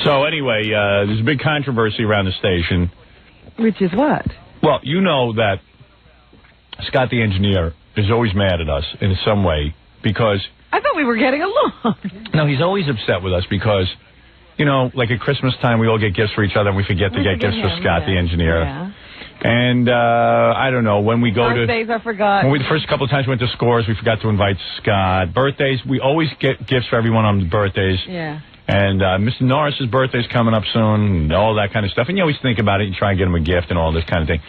So anyway, there's a big controversy around the station. Which is what? Well, you know that Scott the engineer is always mad at us in some way because... I thought we were getting along. No, he's always upset with us because, you know, like at Christmas time, we all get gifts for each other and we forget to get gifts for Scott the engineer. Yeah. And I don't know, when we go Birthdays are forgotten. When we the first couple of times we went to Scores, we forgot to invite Scott. Birthdays, we always get gifts for everyone on birthdays. Yeah. And Mr. Norris's birthday's coming up soon, and all that kind of stuff. And you always think about it, you try and get him a gift and all this kind of thing.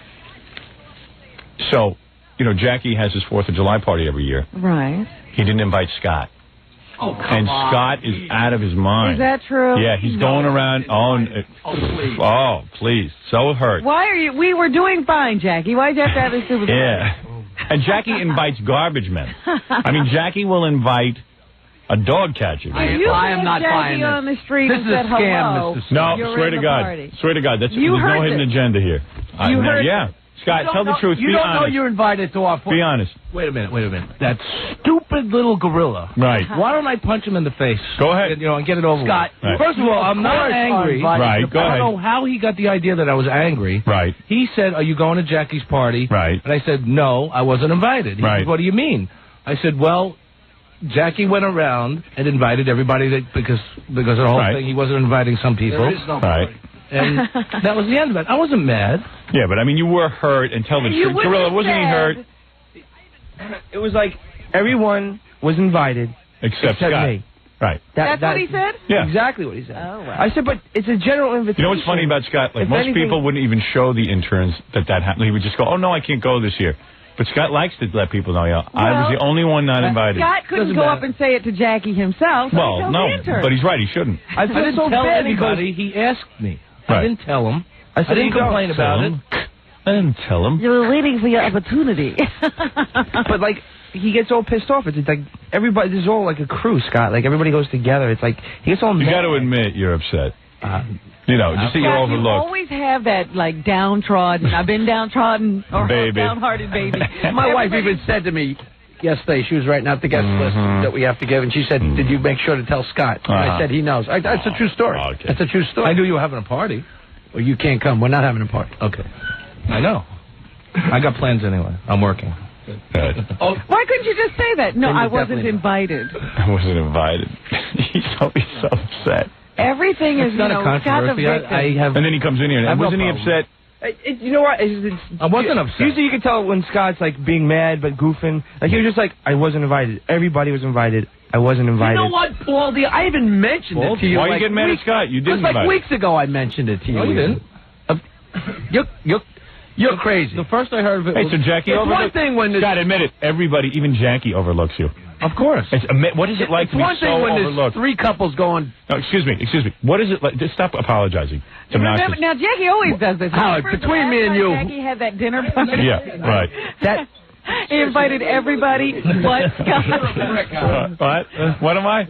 So, you know, Jackie has his 4th of July party every year. Right. He didn't invite Scott. Oh, come and on. Scott is out of his mind. Is that true? Yeah, he's going around. Please. Oh, please. So hurt. Why are you? We were doing fine, Jackie. Why'd you have to have this stupid? Yeah. And Jackie invites garbage men. I mean, Jackie will invite a dog catcher. I am not buying this. On the street This is a scam, Mr. No, You're swear in to the God. party. Swear to God. There's You no heard hidden this. agenda here. You heard yeah. Scott, tell the truth. You Be don't honest. know you're invited to our... Be honest. Wait a minute. That stupid little gorilla. Right. Why don't I punch him in the face? Go ahead. You know, and get it over Scott, with. right. First of all, I'm not angry. Right, go I ahead. don't know how he got the idea that I was angry. Right. He said, are you going to Jackie's party? Right. And I said, no, I wasn't invited. He Right. said, what do you mean? I said, well, Jackie went around and invited everybody because of the whole Right. thing. He wasn't inviting some people. There is no Right. And that was the end of it. I wasn't mad. Yeah, but I mean, you were hurt, and tell the You truth. wouldn't Gorilla, have wasn't he said- hurt? It was like everyone was invited Except Scott. me. Right. That's what he said? Yeah. Exactly what he said. Oh, wow. I said, but it's a general invitation. You know what's funny about Scott? Like, If most anything- people wouldn't even show the interns that happened. He would just go, oh, no, I can't go this year. But Scott likes to let people know, I was the only one not invited. Scott couldn't go up and say it to Jackie himself. So he Well, told no, the intern. but he's right. He shouldn't. I I feel didn't so tell bad anybody. He asked me. I Right. didn't tell him. I I said, didn't complain about it. I didn't tell him. You were waiting for your opportunity. But like he gets all pissed off. It's like everybody. This is all like a crew, Scott. Like everybody goes together. It's like he gets all. You mad. got to admit you're upset. You know, just that you're Scott, you overlooked. always have that, like, downtrodden, I've been downtrodden, or Baby. downhearted baby. My wife Everybody- even said to me yesterday, she was writing out the guest list that we have to give, and she said, did you make sure to tell Scott? And I said, he knows. That's a true story. Okay. That's a true story. I knew you were having a party. Well, you can't come. We're not having a party. Okay. I know. I got plans anyway. I'm working. Good. Why couldn't you just say that? No, Then I you're wasn't definitely invited. I wasn't invited. He's always so upset. Everything is, It's not a Scott's a controversy. victim. I have. And then he comes in here, I have and no wasn't he problem. upset? You know what? I wasn't upset. Usually you can tell when Scott's like being mad but goofing. Like he was just like, I wasn't invited. Everybody was invited. I wasn't invited. You know what, Baldy? I even mentioned it to you. Why are you like getting mad at weeks- Scott? You didn't Just like invite weeks ago I mentioned it to you. No, you didn't. You're crazy. The first I heard of it Hey, was... so Jackie It's one overlooks... thing when the... Scott, admit it. Everybody, even Jackie, overlooks you. Of course. What is it like It's to be one so thing when overlooked? there's three couples going... No, excuse me. What is it like? Just stop apologizing. It's Remember, obnoxious. now, Jackie always does this. Howard, Remember between the me last and time you- Jackie had that dinner party. Yeah, right. That He invited everybody but Scott. What? What am I?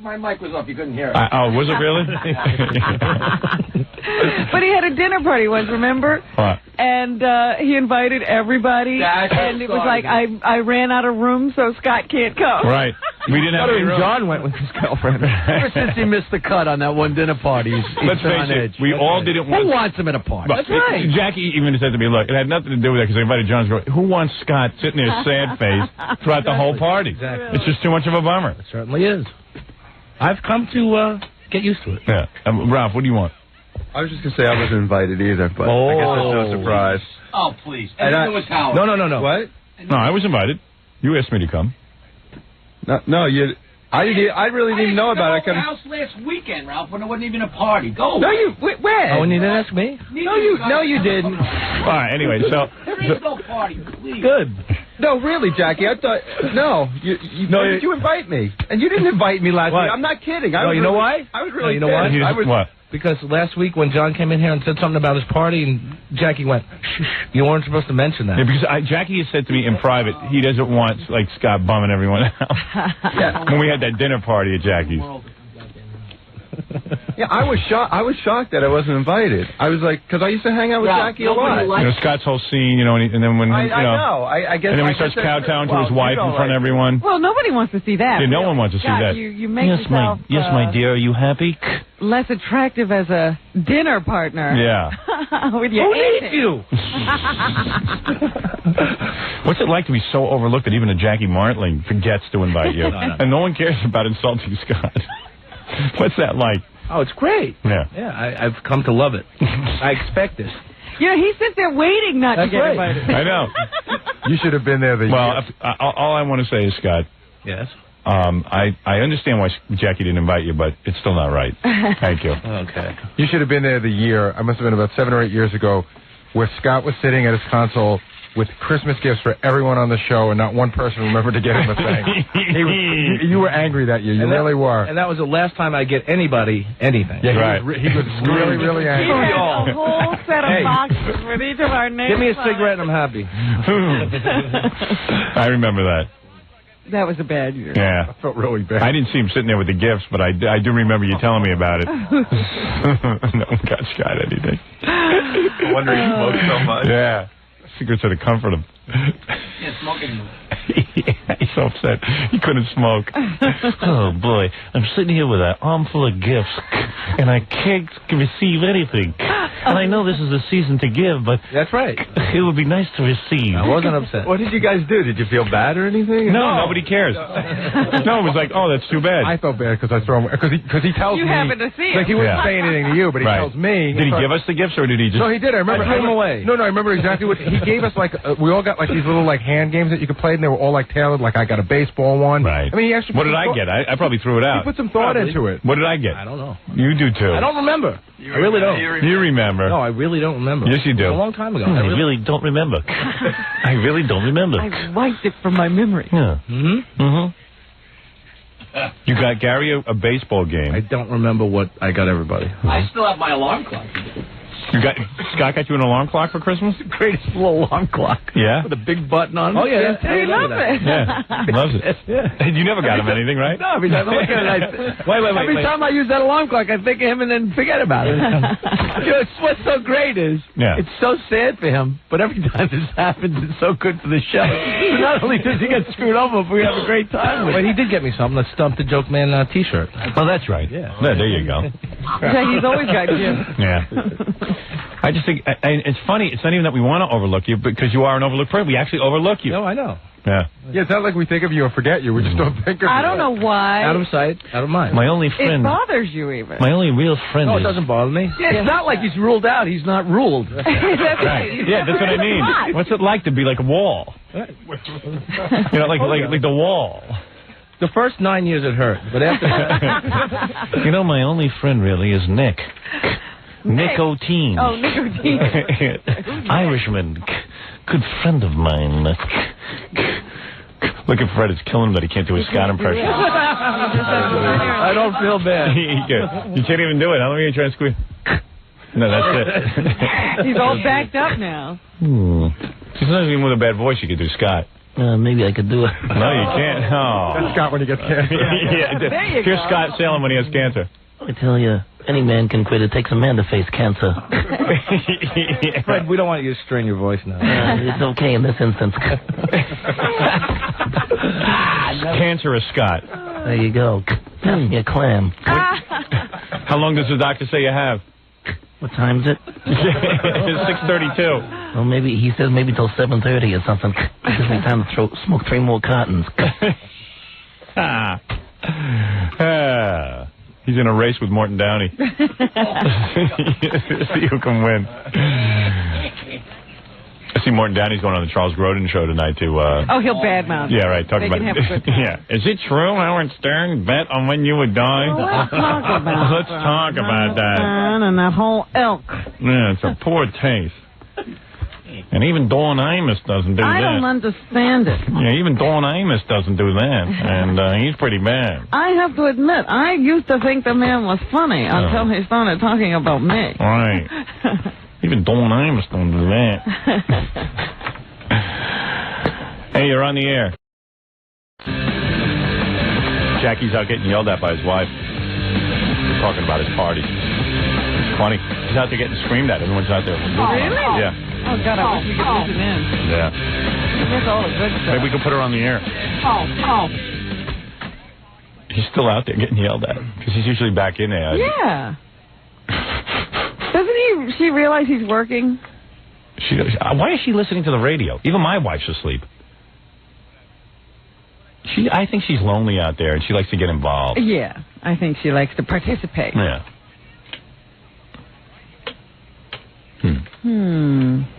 My mic was off. You couldn't hear it. Oh, was it really? But he had a dinner party once, remember? What? And he invited everybody, That's and it was sorry. like, I ran out of room, so Scott can't come. Right. We didn't have any room. John went with his girlfriend. Ever since he missed the cut on that one dinner party, he's Let's been face on it. edge. We all didn't want... Who wants him at a party? But Jackie even said to me, look, it had nothing to do with that because I invited John's girl. Who wants Scott sitting there sad face throughout the whole party? Exactly. It's just too much of a bummer. It certainly is. I've come to get used to it. Yeah. Ralph, what do you want? I was just going to say I wasn't invited either, but I guess that's no surprise. Oh, please. And And it was Howard. No. What? No, I was invited. You asked me to come. No, you... I really didn't even know about it. I couldn't... house last weekend, Ralph, when there wasn't even a party. Go. No, you where? Oh, and you didn't ask me? No, you didn't. All right, anyway, so... There is no party, please. Good. No, really, Jackie. I thought... No. Why did you invite me? And you didn't invite me last What? week. I'm not kidding. No, you know why? I was No, really you know why? pissed. I was... What? Because last week when John came in here and said something about his party, and Jackie went, shh, you weren't supposed to mention that. Yeah, because Jackie has said to me in private he doesn't want like Scott bumming everyone out. Yeah. When we had that dinner party at Jackie's. Yeah, I was shocked. I was shocked that I wasn't invited. I was like, because I used to hang out with Jackie a lot. Scott's whole scene, and then when I know. I guess. And then when he starts kowtowing to his wife in front of everyone. Well, nobody wants to see that. Yeah, no one wants to see that. You make yourself, yes, my dear. Are you happy? Less attractive as a dinner partner. Yeah. With your Who needs you? What's it like to be so overlooked that even a Jackie Martling forgets to invite you, and no one cares about insulting Scott? What's that like? Oh, it's great. Yeah. Yeah, I've come to love it. I expect this. He sits there waiting not to get invited. I know. You should have been there. All I want to say is, Scott. Yes. I understand why Jackie didn't invite you, but it's still not right. Thank you. Okay. You should have been there the year. I must have been about 7 or 8 years ago, where Scott was sitting at his console with Christmas gifts for everyone on the show, and not one person remembered to get him a thing. You were angry that year. You really were. And that was the last time I get anybody anything. Yeah, right. He was really, really angry. He had a whole set of boxes with each of our names. Give me a cigarette and I'm happy. I remember that. That was a bad year. Yeah. I felt really bad. I didn't see him sitting there with the gifts, but I do remember you telling me about it. No one got Scott anything. No wonder he smoked so much. Yeah. Secrets of the comfort of... Can't smoke anymore. He's so upset. He couldn't smoke. Oh, boy. I'm sitting here with an armful of gifts, and I can't receive anything. And I know this is the season to give, but... That's right. It would be nice to receive. I wasn't upset. What did you guys do? Did you feel bad or anything? No, nobody cares. No, it was like, oh, that's too bad. I felt bad because I throw him... Because he tells me... You happened to see Like, he him. wouldn't say anything to you, but he tells me... Did he give us the gifts, or did he just... No, he did. I remember. I threw them away. No, I remember exactly what... He gave us, like... we all got, like, these little, like, hand games that you could play, and they were all, like, tailored. Like, I got a baseball one. Right. I mean, he actually... What did I get? I probably threw it out. He put some thought into it. What did I get? I don't know. You do, too. I don't remember. I really don't. You remember. No, I really don't remember. Yes, you do. It was a long time ago. I really don't remember. I really don't remember. I wiped it from my memory. Yeah. Mm-hmm. Mm-hmm. You got Gary a baseball game. I don't remember what I got everybody. I still have my alarm clock. Scott got you an alarm clock for Christmas? Greatest little alarm clock. Yeah. With a big button on it. Oh, yeah. He loves it. Yeah. Loves it. Yeah. You never got him anything, right? No, every time I look at it, Wait. every time I use that alarm clock, I think of him and then forget about it. What's so great is it's so sad for him, but every time this happens, it's so good for the show. So not only does he get screwed over, but we have a great time with it. But he did get me something, that Stump the Joke Man T-shirt. Oh, that's right. Yeah. There you go. He's always got gifts. Yeah. I just think, and it's funny, it's not even that we want to overlook you, because you are an overlooked person. We actually overlook you. No, I know. Yeah. Yeah, it's not like we think of you or forget you. We just don't think of you. I don't know why. Out of sight, out of mind. My only It friend. bothers you even. My only real friend No, is... it doesn't bother me. Yeah, it's not like he's ruled out. He's not ruled. That's Right. Yeah, that's what I mean. What's it like to be like a wall? You know, like the wall. The first 9 years it hurt, but after that... You know, my only friend really is Nick. Nick O'Teen. Oh, Nick O'Teen. Irishman. Good friend of mine. Look at Fred. It's killing him that he can't do his Scott impression. I don't feel bad. You can't even do it. How long are you trying to squeeze? No, that's it. He's all backed up now. Sometimes even with a bad voice, you could do Scott. Maybe I could do it. No, you can't. Oh. That's Scott when he gets cancer. There you Here's go. Scott Salem when he has cancer. I tell you, any man can quit. It takes a man to face cancer. Fred, we don't want you to strain your voice now. It's okay in this instance. Cancerous Scott. There you go. You clam. How long does the doctor say you have? What time is it? It's 6:32. Well, maybe he says maybe till 7:30 or something. Gives me time to smoke 3 more cartons. He's in a race with Morton Downey. See who can win. I see Morton Downey's going on the Charles Grodin show tonight to... Oh, he'll badmouth. Yeah, right. Talk They about can have a good time. Yeah. Is it true Howard Stern bet on when you would die? Let's talk about Let's talk about that. And that whole elk. Yeah, it's a poor taste. And even Dawn Imus doesn't do I that. don't understand it. Yeah, even Dawn Imus doesn't do that. And he's pretty bad. I have to admit, I used to think the man was funny until he started talking about me. Right. Even Dawn Imus don't do that. Hey, you're on the air. Jackie's out getting yelled at by his wife. talking about his party. It's funny. He's out there getting screamed at. Everyone's out there. Really? Yeah. Oh, God, I wish we could listen in. Yeah. That's all the good stuff. Maybe we can put her on the air. He's still out there getting yelled at because he's usually back in there. Yeah. Doesn't she realize he's working? She does. Why is she listening to the radio? Even my wife's asleep. I think she's lonely out there and she likes to get involved. Yeah, I think she likes to participate. Yeah.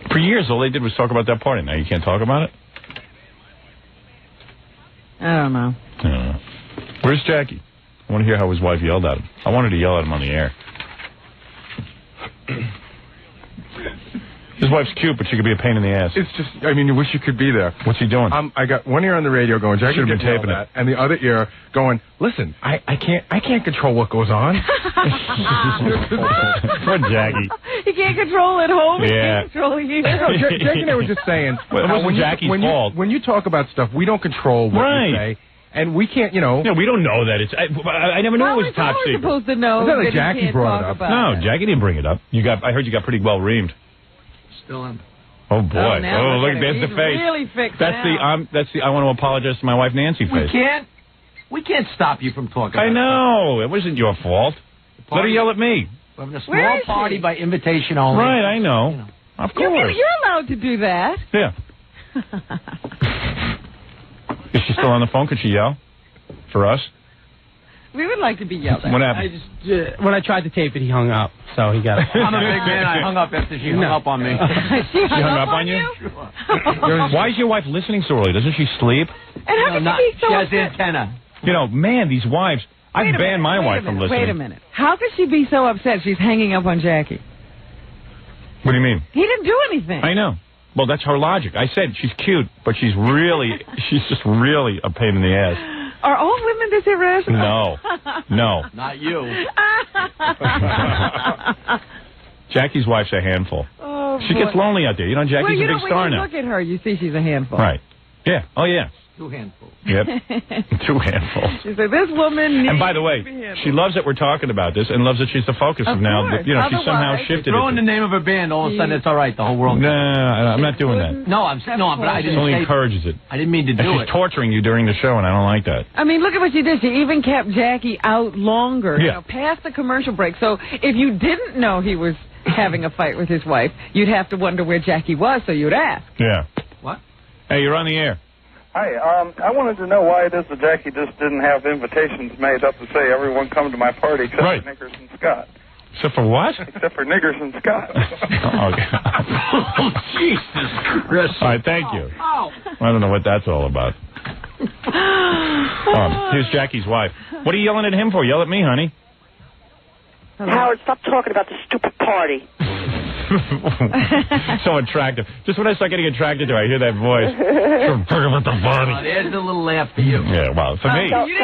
For years, all they did was talk about that party. Now you can't talk about it? I don't know. Where's Jackie? I want to hear how his wife yelled at him. I wanted to yell at him on the air. His wife's cute, but she could be a pain in the ass. It's just, I mean, you wish you could be there. What's he doing? I got one ear on the radio going, Jackie, should have been taping it, and the other ear going, listen, I can't control what goes on. Poor Jackie. He can't control at home. Yeah. He can't control here. Jackie and I were just saying, well, it wasn't Jackie's fault. When you talk about stuff, we don't control what you say. And we can't, you know. No, we don't know that it's. I never knew it was top secret. Supposed to know that that Jackie brought it up. No, Jackie didn't bring it up. I heard you got pretty well reamed. Still in. Oh boy! Look, there's the face. Really fixed that's the I want to apologize to my wife Nancy face. We can't stop you from talking. I know it wasn't your fault. Let her yell at me. We're having a small party by invitation only. Right, I know. Of course. You're allowed to do that. Yeah. Is she still on the phone? Could she yell for us? We would like to be yelled at. What happened? When I tried to tape it, he hung up. So he got it. I'm a big man. I hung up after she hung up on me. She hung up on you? Why is your wife listening so early? Doesn't she sleep? And how can she be so She has upset? antenna. You know, man, these wives. I've banned my wife from listening. Wait a minute. How could she be so upset she's hanging up on Jackie? What do you mean? He didn't do anything. I know. Well, that's her logic. I said she's cute, but she's just really a pain in the ass. Are all women this irrational? No. Not you. Jackie's wife's a handful. Oh, she gets lonely out there. You know, Jackie's a big star when you now. look at her, you see she's a handful. Right. Yeah. Oh, yeah. 2 handfuls. Yep. 2 handfuls. She said, this woman needs. And by the way, she loves that we're talking about this and loves that she's the focus of now. You know, she's somehow shifted. Throw in the name of a band, all of a sudden it's all right. The whole world. No, I'm not doing that. No, but I didn't. It only encourages it. I didn't mean to do it. She's torturing you during the show, and I don't like that. I mean, look at what she did. She even kept Jackie out longer, past the commercial break. So if you didn't know he was having a fight with his wife, you'd have to wonder where Jackie was, so you'd ask. Yeah. What? Hey, you're on the air. Hi, I wanted to know why it is that Jackie just didn't have invitations made up to say everyone come to my party except for Niggers and Scott. Except for what? Except for Niggers and Scott. Oh, Jesus Christ. All right, thank you. I don't know what that's all about. Here's Jackie's wife. What are you yelling at him for? Yell at me, honey. Howard, stop talking about the stupid party. So attractive. Just when I start getting attracted to her, I hear that voice. Talking about the body. There's a little laugh for you. Yeah, well, for me. Tell him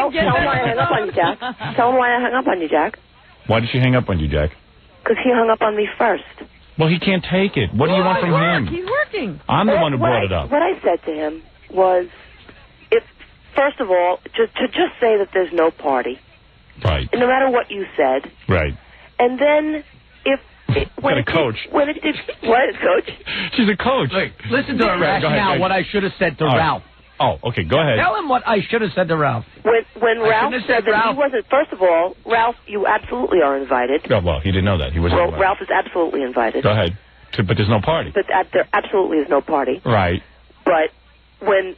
why I hung up on you, Jack. Tell him why I hung up on you, Jack. Why did she hang up on you, Jack? Because he hung up on me first. Well, he can't take it. What do you want from him? He's working. I'm the one who brought it up. What I said to him was, first of all, to just say that there's no party. Right. No matter what you said. Right. And then Got a coach. What, coach? She's a coach. Look, listen to her rationale, what I should have said to Ralph. Oh, okay, go ahead. Tell him what I should have said to Ralph. When Ralph said that he wasn't, first of all, Ralph, you absolutely are invited. Oh, well, he didn't know that. He wasn't invited. Ralph is absolutely invited. Go ahead. But there's no party. But there absolutely is no party. Right. But when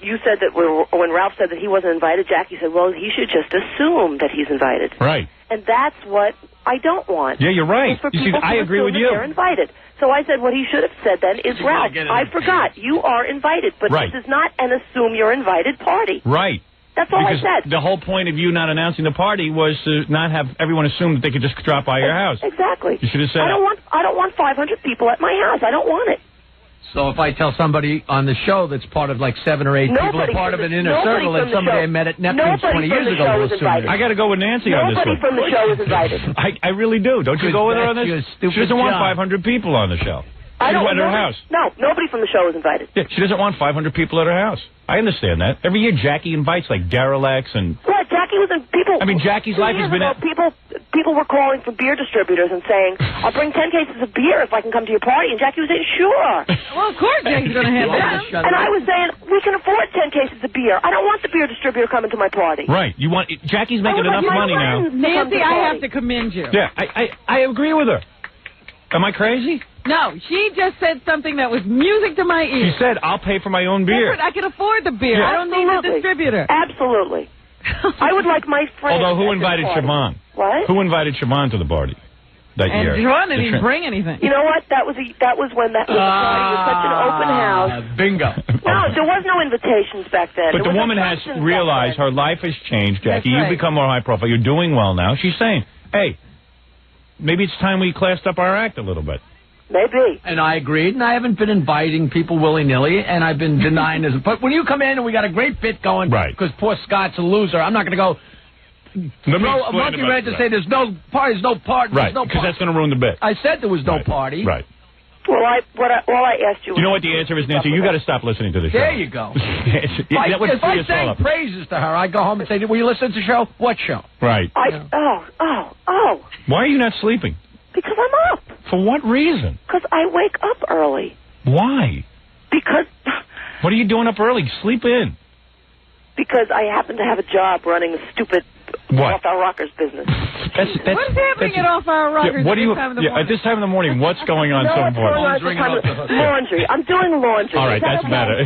you said that, when Ralph said that he wasn't invited, Jackie said, well, he should just assume that he's invited. Right. And that's what I don't want. Yeah, you're right. You see, I agree with you. They're invited. So I said what he should have said then is, Ralph, I forgot. You are invited, but this is not an assume you're invited party. Right. That's all I said. The whole point of you not announcing the party was to not have everyone assume that they could just drop by your house. Exactly. You should have said I don't want 500 people at my house. I don't want it. So if I tell somebody on the show that's part of like 7 or 8 people, are part of an inner circle, and somebody I met at Neptune's 20 years ago will assume it. I got to go with Nancy on this one. Nobody from the show is invited. I really do. Don't you go with her on this? She doesn't want 500 people on the show. I don't at her house. No, nobody from the show is invited. Yeah, she doesn't want 500 people at her house. I understand that. Every year Jackie invites like Derelicts and... What? Jackie was in people. I mean, Jackie's life has been. People were calling from beer distributors and saying, "I'll bring 10 cases of beer if I can come to your party." And Jackie was saying, "Sure." Well, of course Jackie's going to have that. And I was saying, "We can afford 10 cases of beer. I don't want the beer distributor coming to my party." Right. You want Jackie's making enough money now. Nancy, I have to commend you. Yeah, I agree with her. Am I crazy? No, she just said something that was music to my ears. She said, "I'll pay for my own beer." I can afford the beer. Yeah. I don't need a distributor. Absolutely. I would like my friend. Although, who invited Siobhan? What? Who invited Siobhan to the party that year? And Siobhan didn't even bring anything. You know what? That was when the party was such an open house. Bingo. No, there was no invitations back then. But the woman has realized her life has changed, Jackie. You've become more high profile. You're doing well now. She's saying, "Hey, maybe it's time we classed up our act a little bit." Maybe. And I agreed, and I haven't been inviting people willy-nilly, and I've been denying this. But when you come in and we got a great bit going, right? Because poor Scott's a loser, I'm not going to go throw a monkey wrench and say there's no party, no party, right? Because that's going to ruin the bit. I said there was no party. Right. Well, all I asked you. You know what the answer is, Nancy? You got to stop listening to the show. There you go. If I sang praises to her, I go home and say, "Will you listen to the show? What show?" Right. Oh. Why are you not sleeping? Because I'm up. For what reason? Because I wake up early. Why? Because. What are you doing up early? Sleep in. Because I happen to have a job running a stupid Off Our Rockers business. What's happening at Off Our Rockers at this time in the morning, what's going on so important? Laundry. I'm doing laundry. All right, that's better.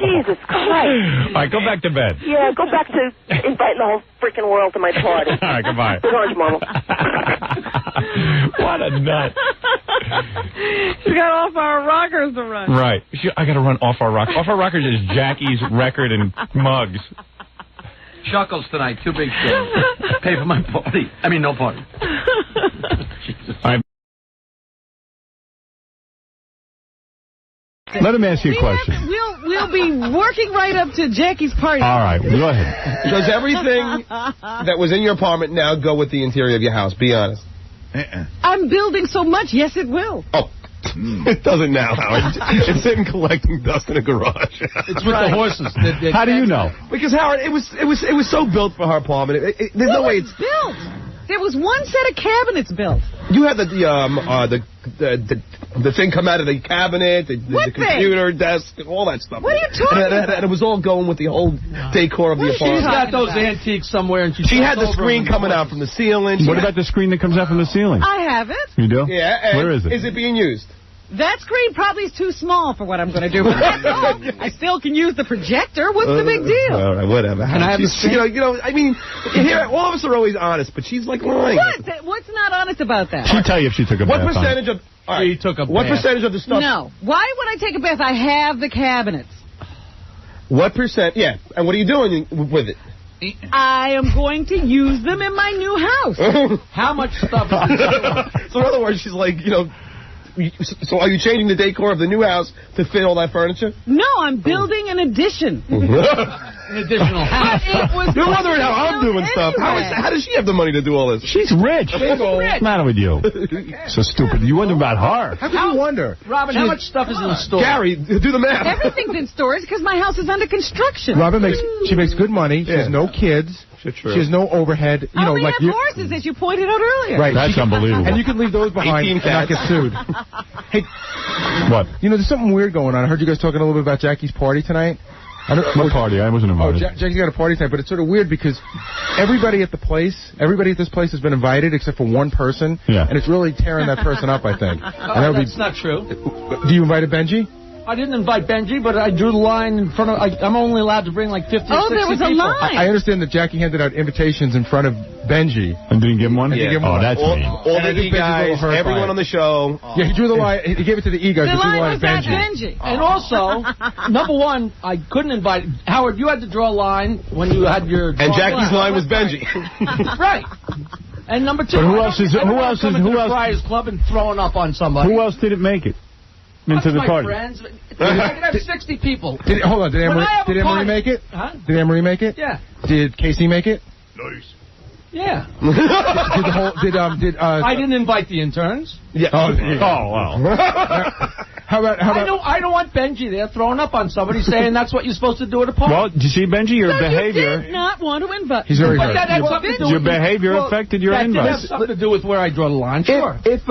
Jesus Christ. All right, go back to bed. Yeah, go back to inviting the whole freaking world to my party. All right, goodbye. Good orange, Mama. What a nut. She's got Off Our Rockers to run. Right. I got to run Off Our Rockers. Off Our Rockers is Jackie's record and mugs. Chuckles tonight, 2 big shows. Pay for my party. I mean, no party. Jesus. Let him ask you a question. We'll be working right up to Jackie's party. All right, go ahead. Does everything that was in your apartment now go with the interior of your house? Be honest. I'm building so much. Yes, it will. Oh. It doesn't now, Howard. It's sitting collecting dust in a garage. It's with the horses. How do you know? Because Howard, it was so built for her apartment. There's no way it's built. There was one set of cabinets built. You had the thing come out of the cabinet, the computer desk, and all that stuff. What are you talking about? And it was all going with the whole decor of the apartment. She's got those antiques somewhere, and she had the screen coming out from the ceiling. What about the screen that comes out from the ceiling? I have it. You do? Yeah. Where is it? Is it being used? That screen probably is too small for what I'm going to do. I still can use the projector. What's the big deal? All right, whatever. And I have I mean, here, all of us are always honest, but she's like lying. What's not honest about that? She'll tell you if she took a bath. What percentage of... She took a bath. What percentage of the stuff... No. Why would I take a bath? I have the cabinets. What percent... Yeah, and what are you doing with it? I am going to use them in my new house. How much stuff is in So in other words, she's like, so are you changing the decor of the new house to fit all that furniture? No, I'm building an addition. An additional house. You're wondering how I'm doing stuff. How does she have the money to do all this? She's rich. What's the matter with you? So stupid. You wonder about her. How can you wonder? Robin, how much stuff is in the store? Gary, do the math. Everything's in storage because my house is under construction. Robin makes good money. She has no kids. She has no overhead. We have horses, as you pointed out earlier. Right. That's unbelievable. And you can leave those behind and not get sued. Hey, what? There's something weird going on. I heard you guys talking a little bit about Jackie's party tonight. What party? I wasn't invited. Jackie's got a party tonight, but it's sort of weird because everybody at this place has been invited except for one person. Yeah. And it's really tearing that person up, I think. That's not true. Do you invite Benji? I didn't invite Benji, but I drew the line in front of... I'm only allowed to bring like 50 or 60 there was people. A line. I understand that Jackie handed out invitations in front of Benji. And didn't give him one? Yeah. That's mean. All the E-guys, everyone on the show. Yeah, he drew the line. He gave it to the E-guys. The line was Benji. Benji. And also, number one, I couldn't invite... Howard, you had to draw a line when you had your... And Jackie's line was Benji. Right. And number two... But who else Friars Club and throwing up on somebody. Who else didn't make it? Into the party. Friends. I could have 60 people. Hold on. Did Anne-Marie make it? Huh? Did Anne-Marie make it? Yeah. Did Casey make it? Nice. Yeah. I didn't invite the interns. Yeah. Oh wow. I don't want Benji there throwing up on somebody saying that's what you're supposed to do at a party. Well, do you see, Benji, your behavior... You did not want to invite... He's very hurt. Your behavior affected your invite. That has something to do with where I draw the line, sure. If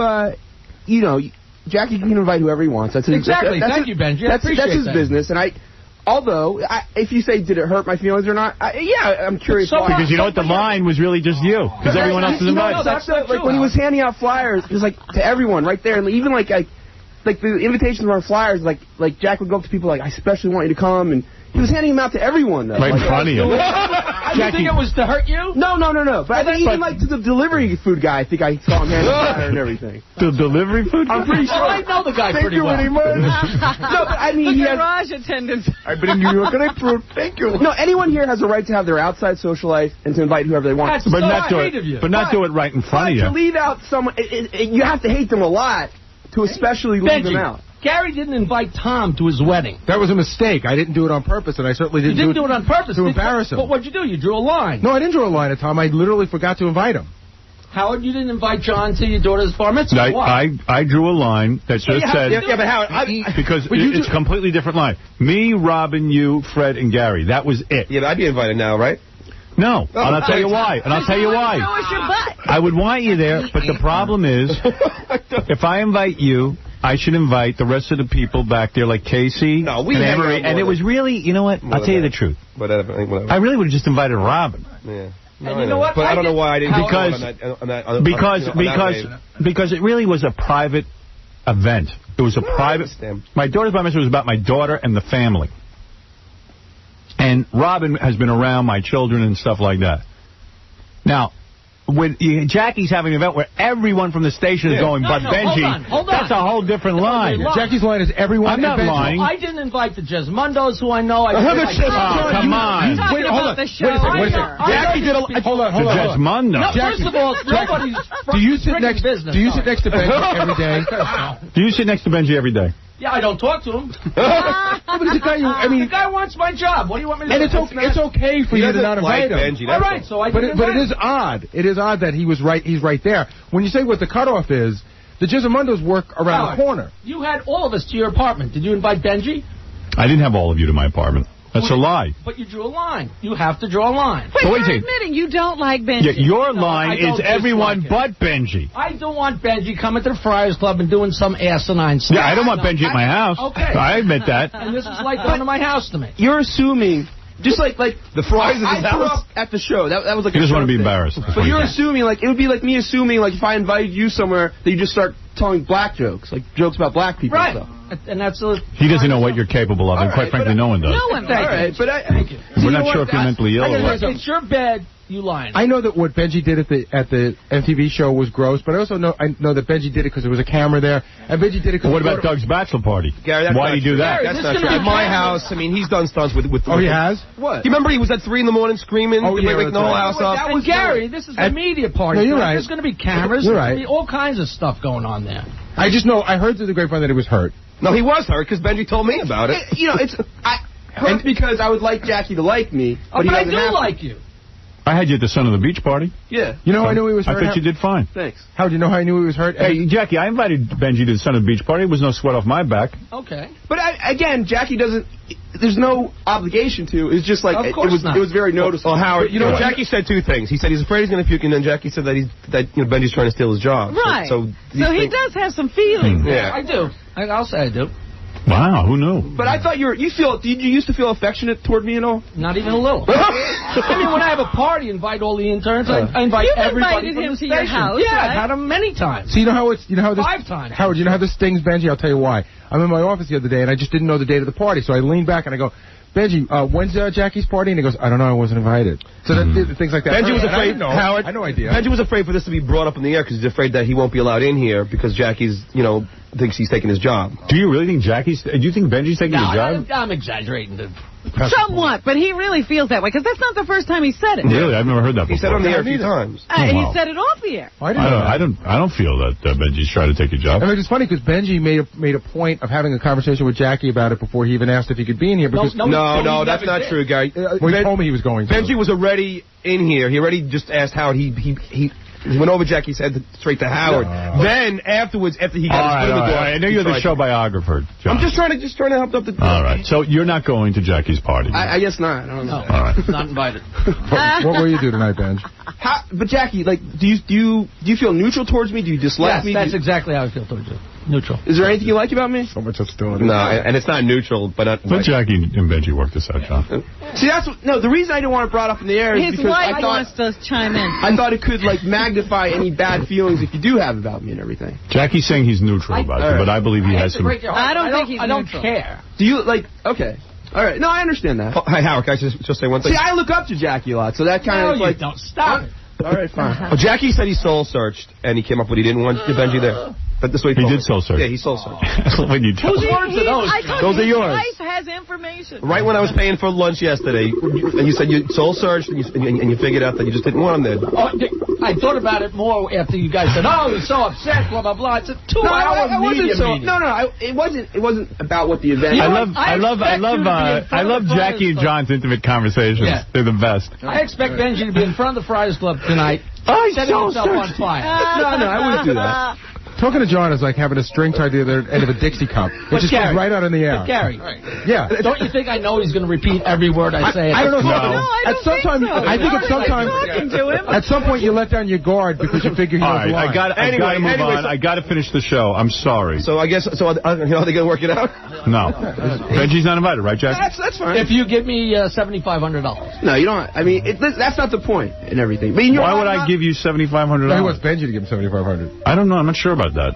you know, Jackie can invite whoever he wants. That's exactly. Thank you, Benji. That's his business, and although, if you say, did it hurt my feelings or not, yeah, I'm curious why. Because you know what, the line was really just you, because everyone else is invited. No, that's like when he was handing out flyers, it was like to everyone right there, and even like the invitations were on flyers, like Jack would go up to people like, I especially want you to come, and he was handing them out to everyone, though. Right in front of you. You think it was to hurt you? No. But I think even like to the delivery food guy, I think I saw him handing out flyers and everything. The delivery food guy? I'm pretty sure. I know the guy pretty well. No, but I mean, the garage attendants. I've been in New York and I proved. Thank you. No, anyone here has a right to have their outside social life and to invite whoever they want. That's not do it right in front of you. To leave out someone, you have to hate them a lot to especially leave them out. Gary didn't invite Tom to his wedding. That was a mistake. I didn't do it on purpose, and I certainly didn't do it on purpose to embarrass him. But what'd you do? You drew a line. No, I didn't draw a line at Tom. I literally forgot to invite him. Howard, you didn't invite John to your daughter's bar mitzvah? I drew a line that just said... Yeah, but Howard... Because it's a completely different line. Me, Robin, you, Fred, and Gary. That was it. Yeah, but I'd be invited now, right? No, and I'll tell you why. I would want you there, but the problem is, if I invite you... I should invite the rest of the people back there, like Casey and Emery. And it was really, you know what? I'll tell you the truth. Whatever. I really would have just invited Robin. Yeah. No, you know what? But I don't know why I didn't because it really was a private event. It was a private... My daughter's bar mitzvah was about my daughter and the family. And Robin has been around my children and stuff like that. Now... When Jackie's having an event where everyone from the station is going, but Benji, hold on. That's a whole different line. Jackie's line is everyone. I'm not lying. I didn't invite the Jesmundos, who I know. Come on. Wait, hold on. Wait a second. Jackie did a... Hold on. The Jesmundos. No, first of all, nobody's do you sit next to Benji every day? Do you sit next to Benji every day? Yeah, I don't talk to him. But he's a guy the guy wants my job. What do you want me to do? And it's okay for you to not invite him. Benji, all right, so I But it is odd. It is odd that he's right there. When you say what the cutoff is, the Jesmundos work around the corner. You had all of us to your apartment. Did you invite Benji? I didn't have all of you to my apartment. That's a lie. But you drew a line. You have to draw a line. But you're admitting you don't like Benji. Yeah, your line is everyone but Benji. I don't want Benji coming to the Friars Club and doing some asinine stuff. Yeah, I don't want Benji at my house. Okay. I admit that. And this is like going to my house to me. You're assuming... Just like the Friars at the show. That was like. He doesn't want to be embarrassed. But you're assuming it would be like me assuming if I invited you somewhere that you just start telling black jokes, like jokes about black people. Right. And stuff. And that's he doesn't know what you're capable of, and quite frankly, no one does. No one does. All right, but thank you. We're not sure if you're mentally ill or what. It's your bed. You lying. I know that what Benji did at the MTV show was gross, but I also know that Benji did it because there was a camera there, and Benji did it because... What about Doug's bachelor party? Gary, why did he do that? That's not true. At my house, I mean, he's done stunts with Oh, he has? What? You remember he was at 3 in the morning screaming, waking the whole house up? That was Gary. This is a media party. No, you're right. There's going to be cameras. You're right. right. There's going to be all kinds of stuff going on there. I just know, I heard through the grapevine that he was hurt. No, he was hurt because Benji told me about it. It's hurt because I would like Jackie to like me, but I do like you. I had you at the Son of the Beach party. Yeah. You know, I knew he was hurt. I thought you did fine. Thanks. How do you know how I knew he was hurt? Hey, Jackie, I invited Benji to the Son of the Beach party. There was no sweat off my back. Okay. But again, Jackie doesn't... There's no obligation to. It's just like... It was very noticeable. Well, Howard, Jackie said 2 things. He said he's afraid he's going to puke, and then Jackie said that Benji's trying to steal his job. Right. So he does have some feelings. Yeah. I do. I'll say I do. Wow, who knew? But I thought did you used to feel affectionate toward me at all? Not even a little. I mean, when I have a party, invite all the interns. I invite everybody from the station. Your house, yeah, right? I've had him many times. So you know how this 5 times. Howard, you know how this stings Benji? I'll tell you why. I'm in my office the other day and I just didn't know the date of the party, so I leaned back and I go, Benji, when's Jackie's party? And he goes, I don't know, I wasn't invited. So things like that. Benji was afraid. Howard, I had no idea. Benji was afraid for this to be brought up in the air because he's afraid that he won't be allowed in here because Jackie's, thinks he's taking his job. Do you really think do you think Benji's taking his job? I'm exaggerating. Somewhat, but he really feels that way because that's not the first time he said it. Really, I've never heard that before. He said it on the air a few times. He said it off the air. I don't feel that Benji's trying to take your job. I mean, it's funny because Benji made a point of having a conversation with Jackie about it before he even asked if he could be in here. Because no, that's not true, Gary. He told me he was going to. Benji was already in here. He already just asked Howard. He went over Jackie's head straight to Howard. Then, afterwards, after he got his foot in the door... I know you're the show biographer, John. I'm just trying to help up the... All right. So you're not going to Jackie's party? I guess not. I don't know. All right. Not invited. What will you do tonight, Benj? But Jackie, like, do you feel neutral towards me? Do you dislike me? Yes, that's exactly how I feel towards you. Neutral. Is there anything you like about me? So much hostility. No, and it's not neutral, but... Let Jackie and Benji work this out, John. See, the reason I didn't want it brought up in the air is because I thought... His wife wants to chime in. I thought it could, like, magnify any bad feelings if you do have about me and everything. Jackie's saying he's neutral about you, but I believe he has some... I don't think he's neutral. I don't care. Do you, like... Okay. All right. No, I understand that. Hi, Howard. Can I just say one thing? See, I look up to Jackie a lot, so that kind of like... don't. Stop it. All right, fine. Well, Jackie said he soul searched, and he came up with he didn't want Benji there. But this way he did soul search. Yeah, he soul searched. When you Whose words are those? Those are yours. His wife has information. Right when I was paying for lunch yesterday, and you said you soul searched, and you figured out that you just didn't want him there. Oh, I thought about it more after you guys said, "Oh, he's so upset," blah blah blah. It's a 2-hour media meeting. It wasn't about what the event. I love Jackie and John's intimate conversations. Yeah. They're the best. I expect Benji to be in front of the Friars Club tonight, setting himself on fire. No, I wouldn't do that. Talking to John is like having a string tied to the end of a Dixie cup. It just goes right out in the air. But Gary, yeah. Don't you think I know he's going to repeat every word I say? I don't know. No, I don't think so. I think at some point you let down your guard because you figure he knows All right, I got to move on. I got to finish the show. I'm sorry. So I guess are they going to work it out? No. Benji's not invited, right, Jack? That's fine. If you give me $7,500. No, you don't. I mean, that's not the point and everything. But why would I give you $7,500? He wants Benji to give him $7,500. I don't know. I'm not sure about that.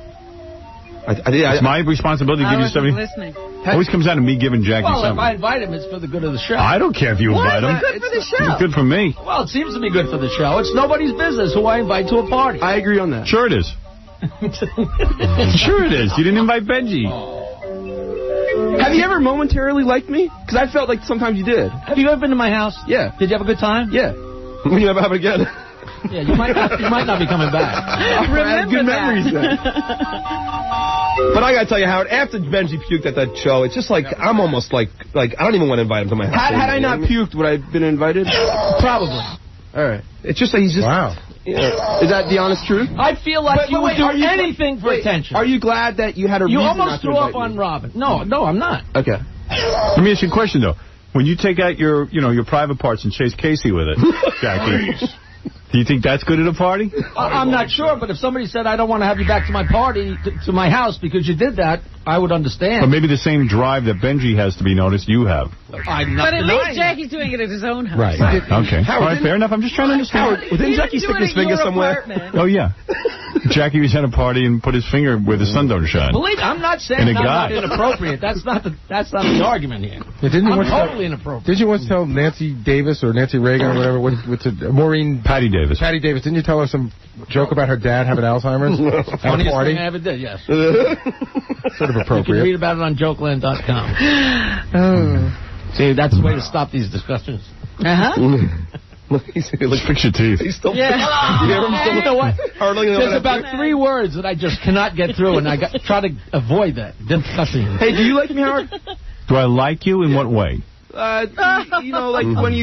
It's my responsibility to give you $7,500. Always comes down to me giving Jackie something. If I invite him, it's for the good of the show. I don't care if you invite him. It's good for the show. It's good for me. Well, it seems to be good for the show. It's nobody's business who I invite to a party. I agree on that. Sure it is. Sure it is. You didn't invite Benji. Have you ever momentarily liked me? Because I felt like sometimes you did. Have you ever been to my house? Yeah. Did you have a good time? Yeah. Will you ever have it again? Yeah, you might not be coming back. Remember good memories then. But I gotta tell you, Howard, after Benji puked at that show, it's just like I'm almost like I don't even want to invite him to my house. Had I not puked, would I have been invited? Probably. All right. It's just like he's just... Wow. Yeah. Is that the honest truth? I feel like you would do anything for attention. Are you glad that you had a reason You not almost to threw up invite on me? Robin. No, I'm not. Okay. Let me ask you a question, though. When you take out your private parts and chase Casey with it, Jackie... Do you think that's good at a party? I'm not sure, but if somebody said, I don't want to have you back to my party, to my house, because you did that, I would understand. But maybe the same drive that Benji has to be noticed, you have. I'm not But at least Jackie's doing it at his own house. Right. Okay. Howard, all right, fair enough. I'm just trying to understand. Howard, didn't Jackie stick his finger somewhere? Oh, yeah. Jackie was at a party and put his finger where the sun don't shine. Believe me, I'm not saying that's not inappropriate. That's not the argument here. Yeah, I'm totally inappropriate. Did you once tell Nancy Davis or Nancy Reagan or whatever, Maureen... Patty Davis. Patty Davis, didn't you tell her some joke about her dad having Alzheimer's? Funniest thing I ever did, yes. Sort of appropriate. You can read about it on jokeland.com. See, that's the way to stop these discussions. Fix your teeth. He's still... Yeah. You know what? There's about 3 words that I just cannot get through, and I try to avoid that. Discussing. Hey, do you like me, Howard? Do I like you? In what way? Like when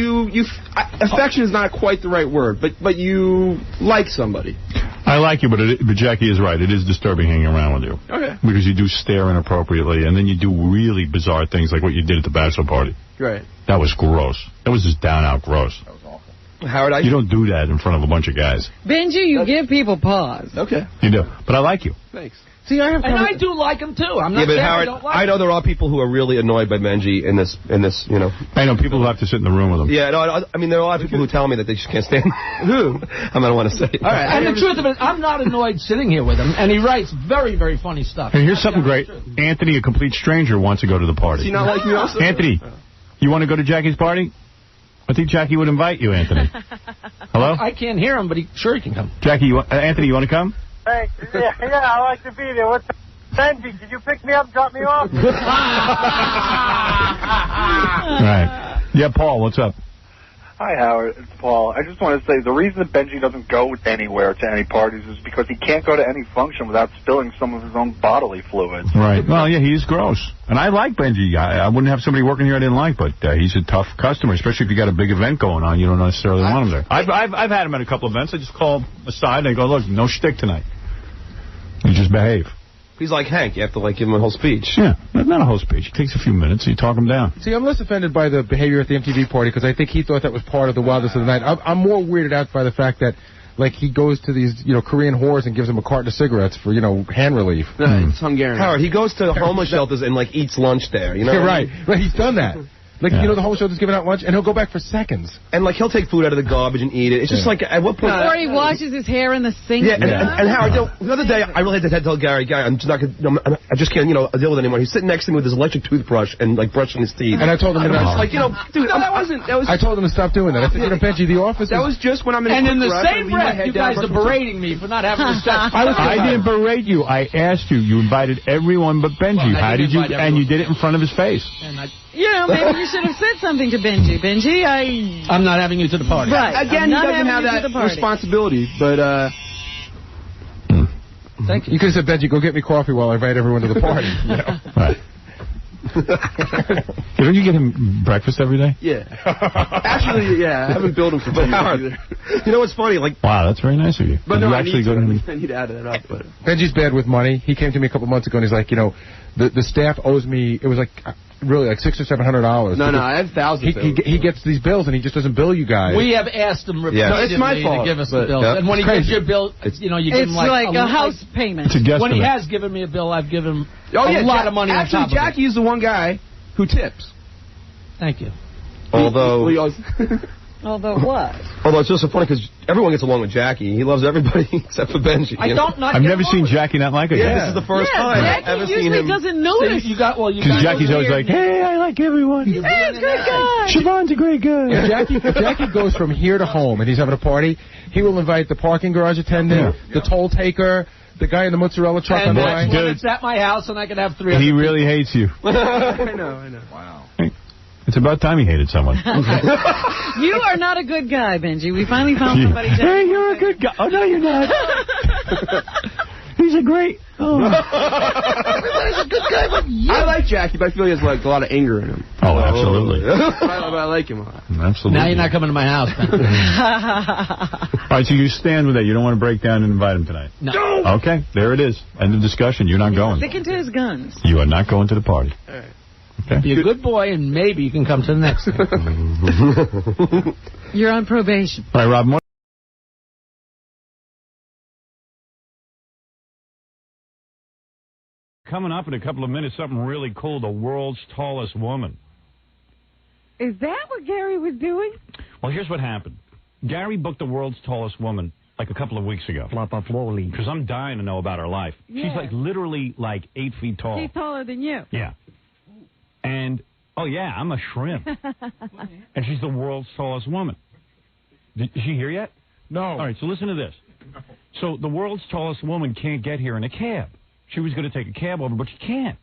affection is not quite the right word, but you like somebody. I like you, but Jackie is right. It is disturbing hanging around with you. Okay. Because you do stare inappropriately, and then you do really bizarre things like what you did at the bachelor party. Right. That was gross. That was just down-out gross. That was awful. Howard, you don't do that in front of a bunch of guys. Benji, you give people pause. Okay. You do. But I like you. Thanks. See, I do like him too. I'm not but saying Howard, I don't like I know there are people who are really annoyed by Benji in this, I know people who have to sit in the room with him. Yeah, no, I mean, there are a lot of people who tell me that they just can't stand who. I don't want to say. All right. And the truth of it, I'm not annoyed sitting here with him, and he writes very, very funny stuff. And here's something great. Anthony, a complete stranger, wants to go to the party. Does he not like me also? Anthony, you want to go to Jackie's party? I think Jackie would invite you, Anthony. Hello? I can't hear him, but he can come. Jackie, Anthony, you want to come? Hey, yeah, I like to be there. What's Benji, did you pick me up, drop me off? Right. Yeah, Paul, what's up? Hi, Howard. It's Paul. I just want to say the reason that Benji doesn't go anywhere to any parties is because he can't go to any function without spilling some of his own bodily fluids. Right. Well, yeah, he's gross. And I like Benji. I wouldn't have somebody working here I didn't like, but he's a tough customer, especially if you got a big event going on. You don't necessarily want him there. I've had him at a couple of events. I just call him aside and I go, look, no shtick tonight. You just behave. He's like Hank. You have to, like, give him a whole speech. Yeah, not a whole speech. It takes a few minutes. You talk him down. See, I'm less offended by the behavior at the MTV party because I think he thought that was part of the wildness of the night. I'm more weirded out by the fact that, like, he goes to these, Korean whores and gives them a carton of cigarettes for, hand relief. It's Hungarian. Howard, he goes to homeless shelters and, like, eats lunch there. You know? Yeah, right. Right, he's done that. Like, the homeless shelter's giving out lunch, and he'll go back for seconds. And, like, he'll take food out of the garbage and eat it. It's just like, at what point... Or he washes his hair in the sink. Yeah, and Howard, the other day, I really had to tell Gary, I'm just not gonna, I just can't, deal with it anymore. He's sitting next to me with his electric toothbrush and, like, brushing his teeth. And I told him... And I was like, dude, no, that wasn't... I told him to stop doing that. I said, Benji, the office... That was just when I'm in And in the same breath, you guys are berating me for not having the sex. I didn't berate you. I asked you. You invited everyone but Benji. Well, how did you... And you did it in front of his face. Maybe you should have said something to Benji. Benji, I'm not having you to the party. Right. Again, he doesn't have that responsibility, but, Thank you. You could have said, Benji, go get me coffee while I invite everyone to the party. Right. Don't you get him breakfast every day? Yeah. Actually, yeah. I haven't billed him for either. You know what's funny? Like, wow, that's very nice of you. But no, you I actually need to add that up. But Benji's bad with money. He came to me a couple months ago and he's like, the staff owes me. It was like really like $600 or $700. No, I have thousands. He gets these bills and he just doesn't bill you guys. We have asked him repeatedly No, it's my fault, to give us the bills. And when he gives you a bill, you give him like a house payment. When he has given me a bill, I've given him a lot of money on top of it. Actually, Jackie is the one guy who tips. Thank you. Although what? Although it's just so funny because everyone gets along with Jackie. He loves everybody except for Benji. I've never seen Jackie not like it. Yeah, this is the first time I've ever seen him. Doesn't notice. Because Jackie's always like, hey, I like everyone. Hey, it's a great guy. Siobhan's a great guy. If Jackie goes from here to home and he's having a party, he will invite the parking garage attendant, the toll taker, the guy in the mozzarella truck. And that's when it's at my house and I can have 300 He really hates you. I know. Wow. It's about time he hated someone. You are not a good guy, Benji. We finally found somebody. Hey, you're a good guy. Oh, no, you're not. He's a great... Everybody's a good guy but you. I like Jackie, but I feel he has like a lot of anger in him. Oh, absolutely. But I like him a lot. Absolutely. Now you're not coming to my house, Ben. All right, so you stand with that. You don't want to break down and invite him tonight? No. Okay, there it is. End of discussion. You're not going. Sticking to his guns. You are not going to the party. All right. Okay. Be a good boy, and maybe you can come to the next one. You're on probation. All right, Rob. Coming up in a couple of minutes, something really cool, the world's tallest woman. Is that what Gary was doing? Well, here's what happened. Gary booked the world's tallest woman like a couple of weeks ago. Because I'm dying to know about her life. Yeah. She's like literally like 8 feet tall. She's taller than you. Yeah. And, oh yeah, I'm a shrimp. And she's the world's tallest woman. Is she here yet? No. All right, so listen to this. So the world's tallest woman can't get here in a cab. She was going to take a cab over, but she can't.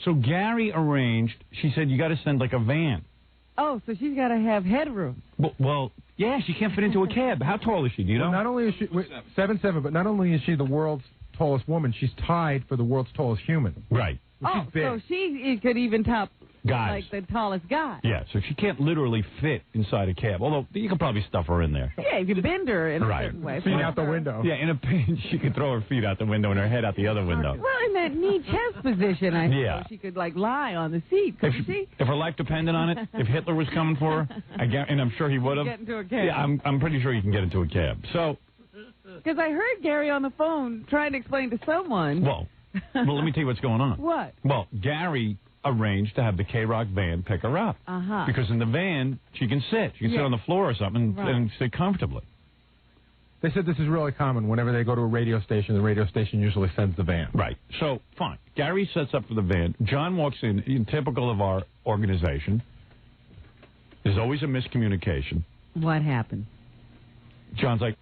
So Gary arranged, she said, you got to send like a van. Oh, so she's got to have headroom. Well, yeah, she can't fit into a cab. How tall is she, do you know? Not only is she 7'7", but not only is she the world's tallest woman, she's tied for the world's tallest human. Right. Oh, so she could even top guys. Like the tallest guy. Yeah, so she can't literally fit inside a cab. Although you can probably stuff her in there. Yeah, you can bend her in a certain way. Feet out the window. Yeah, in a pinch, she could throw her feet out the window and her head out the other window. Well, in that knee chest position, I suppose she could like lie on the seat, couldn't she? If her life depended on it, if Hitler was coming for her, and I'm sure he would have. Get into a cab. Yeah, I'm pretty sure you can get into a cab. So. Because I heard Gary on the phone trying to explain to someone. Well, let me tell you what's going on. What? Well, Gary arranged to have the K-Rock van pick her up. Because in the van, she can sit. She can sit on the floor or something and sit comfortably. They said this is really common. Whenever they go to a radio station, the radio station usually sends the van. Right. So, fine. Gary sets up for the van. John walks in typical of our organization. There's always a miscommunication. What happened? John's like,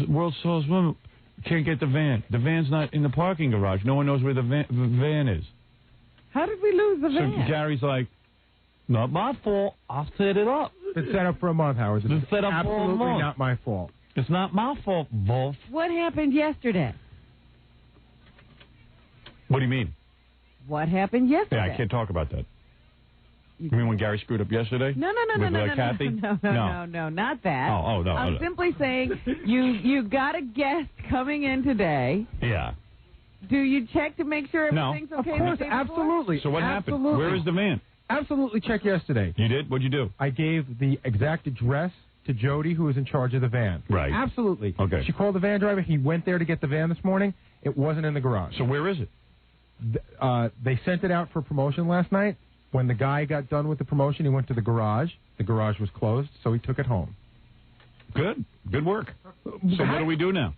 world's tallest woman can't get the van. The van's not in the parking garage. No one knows where the van is. How did we lose the van? So Gary's like, not my fault. I'll set it up. It's been set up for a month, Howard. It's set up for a month. Absolutely not my fault. It's not my fault, Wolf. What happened yesterday? What do you mean? What happened yesterday? Yeah, I can't talk about that. You mean when Gary screwed up yesterday? No, Kathy? No, not that. Oh, no. I'm simply saying you got a guest coming in today. Yeah. Do you check to make sure everything's okay? Of course, absolutely. So what happened? Where is the van? Absolutely check yesterday. You did? What'd you do? I gave the exact address to Jody, who was in charge of the van. Right. Absolutely. Okay. She called the van driver. He went there to get the van this morning. It wasn't in the garage. So where is it? They sent it out for promotion last night. When the guy got done with the promotion, he went to the garage. The garage was closed, so he took it home. Good. Good work. So what do we do now?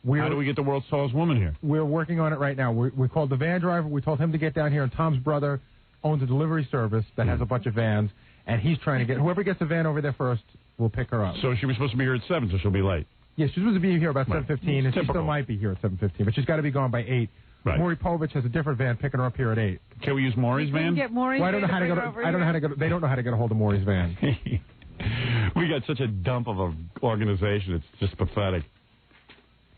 How do we get the world's tallest woman here? We're working on it right now. We called the van driver. We told him to get down here, and Tom's brother owns a delivery service that has a bunch of vans, and he's trying to get... Whoever gets the van over there first will pick her up. So she was supposed to be here at 7, so she'll be late. Yeah, she's supposed to be here about 7:15, and she still might be here at 7:15, but she's got to be gone by 8. Right. Maury Povich has a different van picking her up here at 8. Can we use Maury's van? Get Maury's I don't know how to go. I don't know how to go. They don't know how to get a hold of Maury's van. We got such a dump of an organization. It's just pathetic.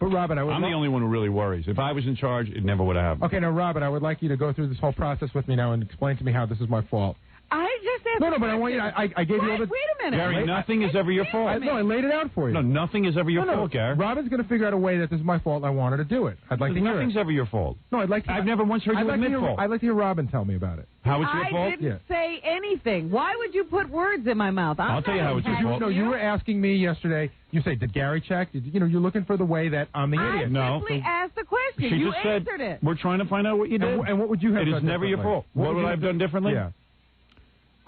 But Robin, I'm the only one who really worries. If I was in charge, it never would have happened. Okay, now Robin, I would like you to go through this whole process with me now and explain to me how this is my fault. I just asked. No, but I want you. I gave you all the. Wait a minute, Gary. Nothing is ever your fault. I laid it out for you. No, nothing is ever your fault, Gary. Robin's going to figure out a way that this is my fault. And I want her to do it. I'd like to hear it. Nothing's ever your fault. No, I'd like. To, I've never once heard you admit fault. I'd like to hear Robin tell me about it. How it's your fault? I didn't say anything. Why would you put words in my mouth? I'll tell you how it's your fault. No, you were asking me yesterday. You say, did Gary check? You're looking for the way that I'm the idiot. I simply asked the question. She you just answered said, it. We're trying to find out what you did. And what would you have done? It is never your fault. What would I have done differently? Yeah.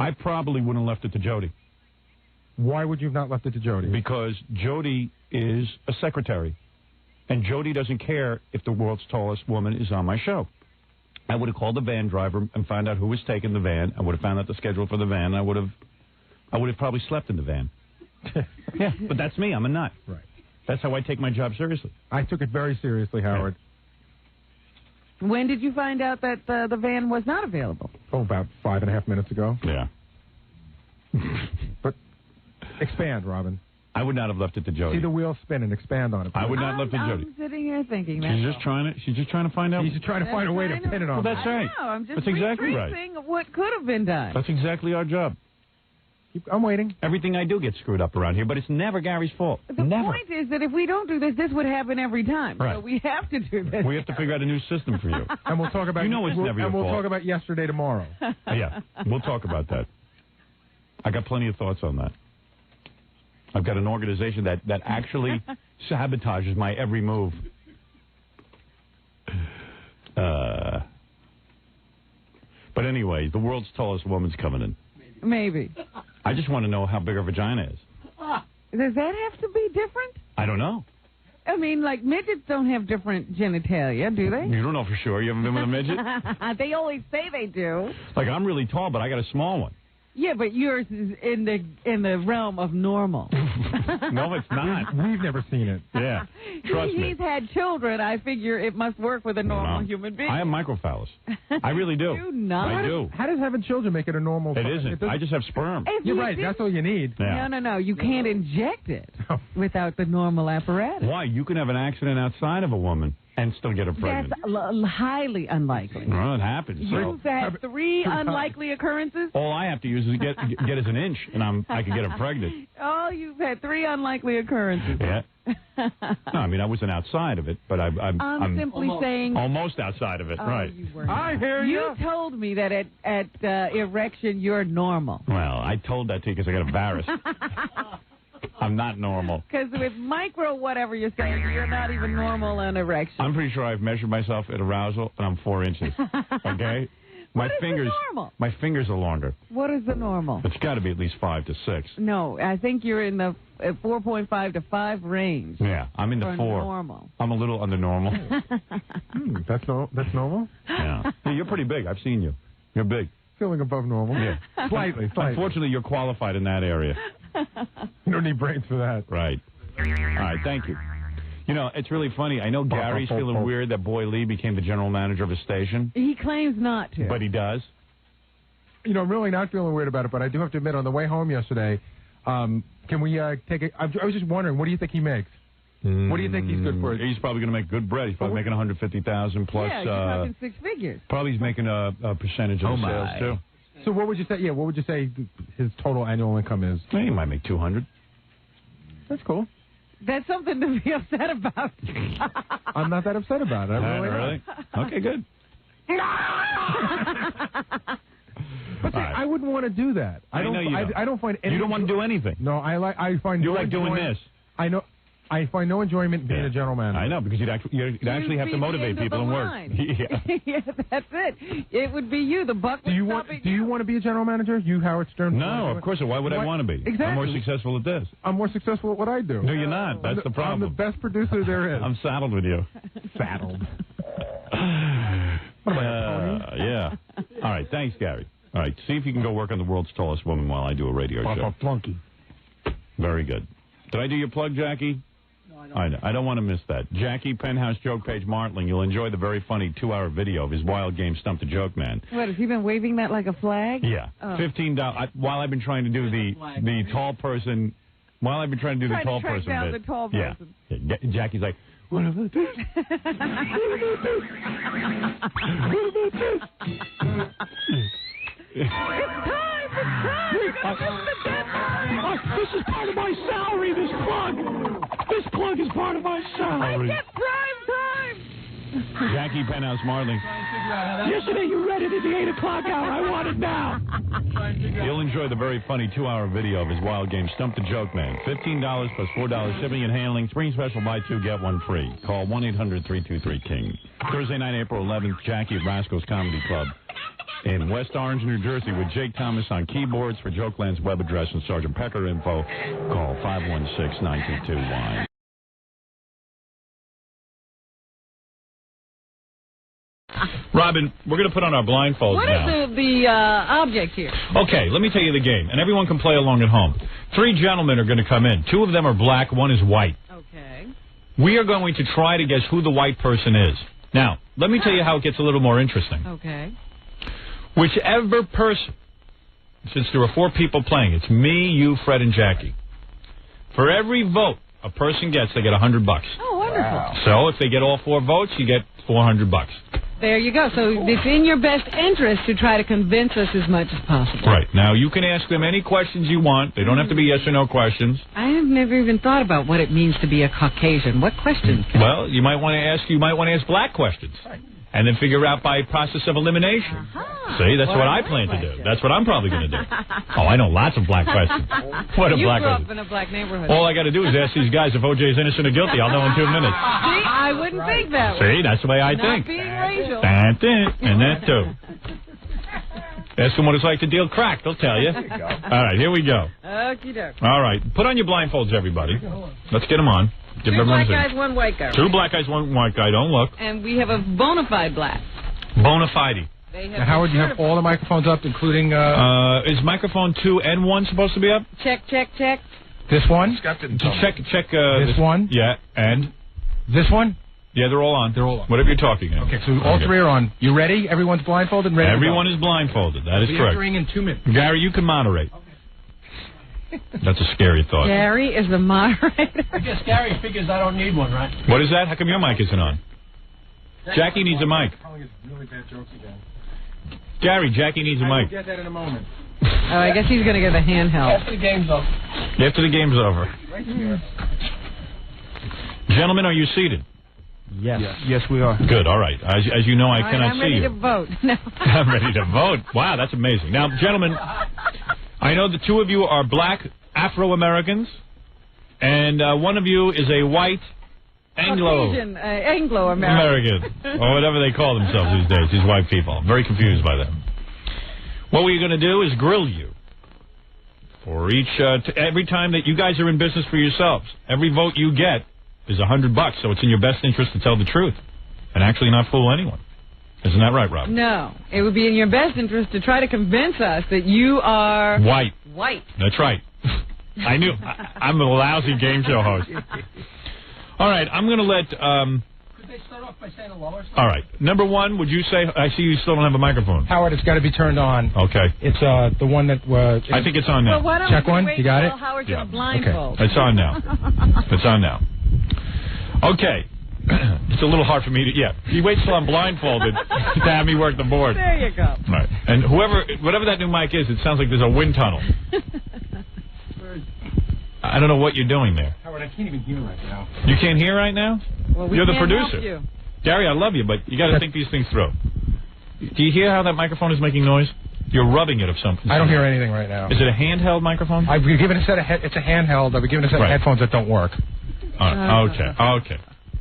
I probably wouldn't have left it to Jody. Why would you have not left it to Jody? Because Jody is a secretary. And Jody doesn't care if the world's tallest woman is on my show. I would have called the van driver and found out who was taking the van. I would have found out the schedule for the van. I would have probably slept in the van. Yeah, but that's me. I'm a nut. Right. That's how I take my job seriously. I took it very seriously, Howard. Yeah. When did you find out that the van was not available? Oh, about 5.5 minutes ago. Yeah. But expand, Robin. I would not have left it to Jody. See the wheel spin and expand on it. I would not have left it to Jody. I'm sitting here thinking that. She's just trying to find out. She's just trying to find a way to pin it on. Well, that's right. No, I'm just that's exactly right. What could have been done. That's exactly our job. I'm waiting. Everything I do gets screwed up around here, but it's never Gary's fault. The point is that if we don't do this, this would happen every time. Right. So we have to do this. We have to figure out a new system for you. And we'll talk about. You know it's never your fault. And we'll talk about yesterday tomorrow. Yeah, we'll talk about that. I got plenty of thoughts on that. I've got an organization that actually sabotages my every move. But anyway, the world's tallest woman's coming in. Maybe. I just want to know how big her vagina is. Does that have to be different? I don't know. I mean, like, midgets don't have different genitalia, do they? You don't know for sure. You haven't been with a midget? They always say they do. Like, I'm really tall, but I got a small one. Yeah, but yours is in the realm of normal. No, it's not. We've never seen it. Yeah. Trust me. He's had children. I figure it must work with a normal human being. I have microphallus. I really do. Do not. I do. How does having children make it a normal? It isn't. I just have sperm. You're right. That's all you need. Yeah. No. You can't inject it without the normal apparatus. Why? You can have an accident outside of a woman and still get her pregnant. That's highly unlikely. Well, it happens. You've had 3 unlikely occurrences? All I have to use is get as an inch, and I can get her pregnant. Oh, you've had 3 unlikely occurrences. Yeah. No, I mean, I wasn't outside of it, but I'm simply saying... Almost outside of it, right. You weren't. I hear you. You told me that at erection you're normal. Well, I told that to you because I got embarrassed. I'm not normal. Because with micro whatever you're saying, you're not even normal on erection. I'm pretty sure I've measured myself at arousal, and I'm 4 inches. Okay? What is the normal? My fingers are longer. What is the normal? It's got to be at least 5 to 6. No, I think you're in the 4.5 to 5 range. Yeah, I'm in the 4. Normal. I'm a little under normal. That's normal? Yeah. Hey, you're pretty big. I've seen you. You're big. Feeling above normal. Yeah. Slightly. Unfortunately, you're qualified in that area. You don't need brains for that. Right. All right, thank you. You know, it's really funny. I know Gary's feeling weird that Boy Lee became the general manager of a station. He claims not to. But he does. You know, I'm really not feeling weird about it, but I do have to admit, on the way home yesterday, Can we take a... I was just wondering, what do you think he makes? What do you think he's good for? He's probably going to make good bread. He's probably making $150,000 plus. Yeah, you're talking 6 figures. Probably he's making a percentage of the sales too. So what would you say? Yeah, what would you say his total annual income is? He might make $200. That's cool. That's something to be upset about. I'm not that upset about it. Really? Okay, good. But I wouldn't want to do that. I don't find any. You don't want to do anything. No, I find. You like doing this. I know. I find no enjoyment in being a general manager. I know, because you'd actually have to motivate people and work. Yeah, that's it. It would be you, the buck would stop at you. Do you want to be a general manager? You, Howard Stern? No, of course. Why would I want to be? Exactly. I'm more successful at this. I'm more successful at what I do. No, you're not. That's the problem. I'm the best producer there is. I'm saddled with you. Saddled. Yeah. All right, thanks, Gary. All right, see if you can go work on the world's tallest woman while I do a radio show. Flunky. Very good. Did I do your plug, Jackie? No, I don't want to miss that. Jackie, Penthouse Joke Page, Martling. You'll enjoy the very funny 2-hour video of his wild game, Stump the Joke Man. What, has he been waving that like a flag? Yeah. Oh. $15. While I've been trying to do the tall person, while I've been trying to do the tall person down bit. The tall person. Yeah. Jackie's like, what about this? It's time! This is part of my salary, this plug. This plug is part of my salary. I get prime time! Jackie, Penthouse, Martling. Yesterday you read it at the 8 o'clock hour. I want it now. You'll enjoy the very funny 2-hour video of his wild game, Stump the Joke Man. $15 plus $4 shipping and handling. Spring special, buy 2, get 1 free. Call 1-800-323-KING. Thursday night, April 11th, Jackie at Rascal's Comedy Club in West Orange, New Jersey, with Jake Thomas on keyboards. For Jokeland's web address and Sergeant Pecker info, call 516-9221. Robin, we're going to put on our blindfolds now. What is the object here? Okay, let me tell you the game, and everyone can play along at home. 3 gentlemen are going to come in. 2 of them are black, 1 is white. Okay. We are going to try to guess who the white person is. Now, let me tell you how it gets a little more interesting. Okay. Whichever person, since there are 4 people playing, it's me, you, Fred, and Jackie. For every vote a person gets, they get $100. Oh, wonderful. Wow. So if they get all 4 votes, you get $400. There you go. So it's in your best interest to try to convince us as much as possible. Right. Now, you can ask them any questions you want. They don't have to be yes or no questions. I have never even thought about what it means to be a Caucasian. What questions? Well, you might want to ask black questions. Right. And then figure out by process of elimination. See, that's what I plan to do. That's what I'm probably going to do. Oh, I know lots of black questions. What a black grew up in a black neighborhood. All I got to do is ask these guys if O.J. is innocent or guilty. I'll know in 2 minutes. See, I wouldn't think that way. See, that's the way I think. Not being racial. That's it, and that too. Ask them what it's like to deal crack. They'll tell you. There you go. All right, here we go. Okie doke. All right, put on your blindfolds, everybody. Let's get them on. 2 black guys, 1 white guy. 2 black guys, 1 white guy. Don't look. And we have a bona fide black. Bona fide. Now, Howard, you have all the microphones up, including... is microphone 2 and 1 supposed to be up? Check. This one? Check. This one? Yeah, and? This one? Yeah, they're all on. They're all on. Whatever you're talking about. Okay, so all 3 are on. You ready? Everyone's blindfolded and ready? Everyone is blindfolded. That is correct. Entering in 2 minutes. Gary, you can moderate. Okay. That's a scary thought. Gary is the moderator. I guess Gary figures I don't need one, right? What is that? How come your mic isn't on? Jackie needs a mic. Really bad jokes again. Gary, Jackie needs a mic. I'll get that in a moment. Oh, I guess he's going to get a handheld. After the game's over. After the game's over. Right here. Gentlemen, are you seated? Yes. Yes, we are. Good, all right. As you know, I cannot see you. I'm ready to vote. No. I'm ready to vote. Wow, that's amazing. Now, gentlemen, I know the 2 of you are black Afro-Americans, and one of you is a white Anglo-American, or whatever they call themselves these days, these white people. I'm very confused by them. What we're going to do is grill you for each, every time that you guys are in business for yourselves. Every vote you get is $100, so it's in your best interest to tell the truth and actually not fool anyone. Isn't that right, Rob? No. It would be in your best interest to try to convince us that you are... White. White. That's right. I knew. I'm a lousy game show host. All right, I'm going to let Could they start off by saying a lower song? All right. Number one, would you say, I see you still don't have a microphone. Howard, it's got to be turned on. Okay. It's the one that was... I think it's on now. Well, why don't Check we one? wait You got until it? Howard's Yeah. in a blindfold. Okay. It's on now. It's on now. Okay. It's a little hard for me to... Yeah. He waits till I'm blindfolded to have me work the board. There you go. All right. And whatever that new mic is, it sounds like there's a wind tunnel. I don't know what you're doing there. Howard, I can't even hear right now. You can't hear right now? Well, You're the can't help producer. you. Gary, I love you, but you got to think these things through. Do you hear how that microphone is making noise? You're rubbing it of something. I don't hear anything right now. Is it a handheld microphone? I've been given a set of it's a handheld. I've been given a set of headphones that don't work. Okay.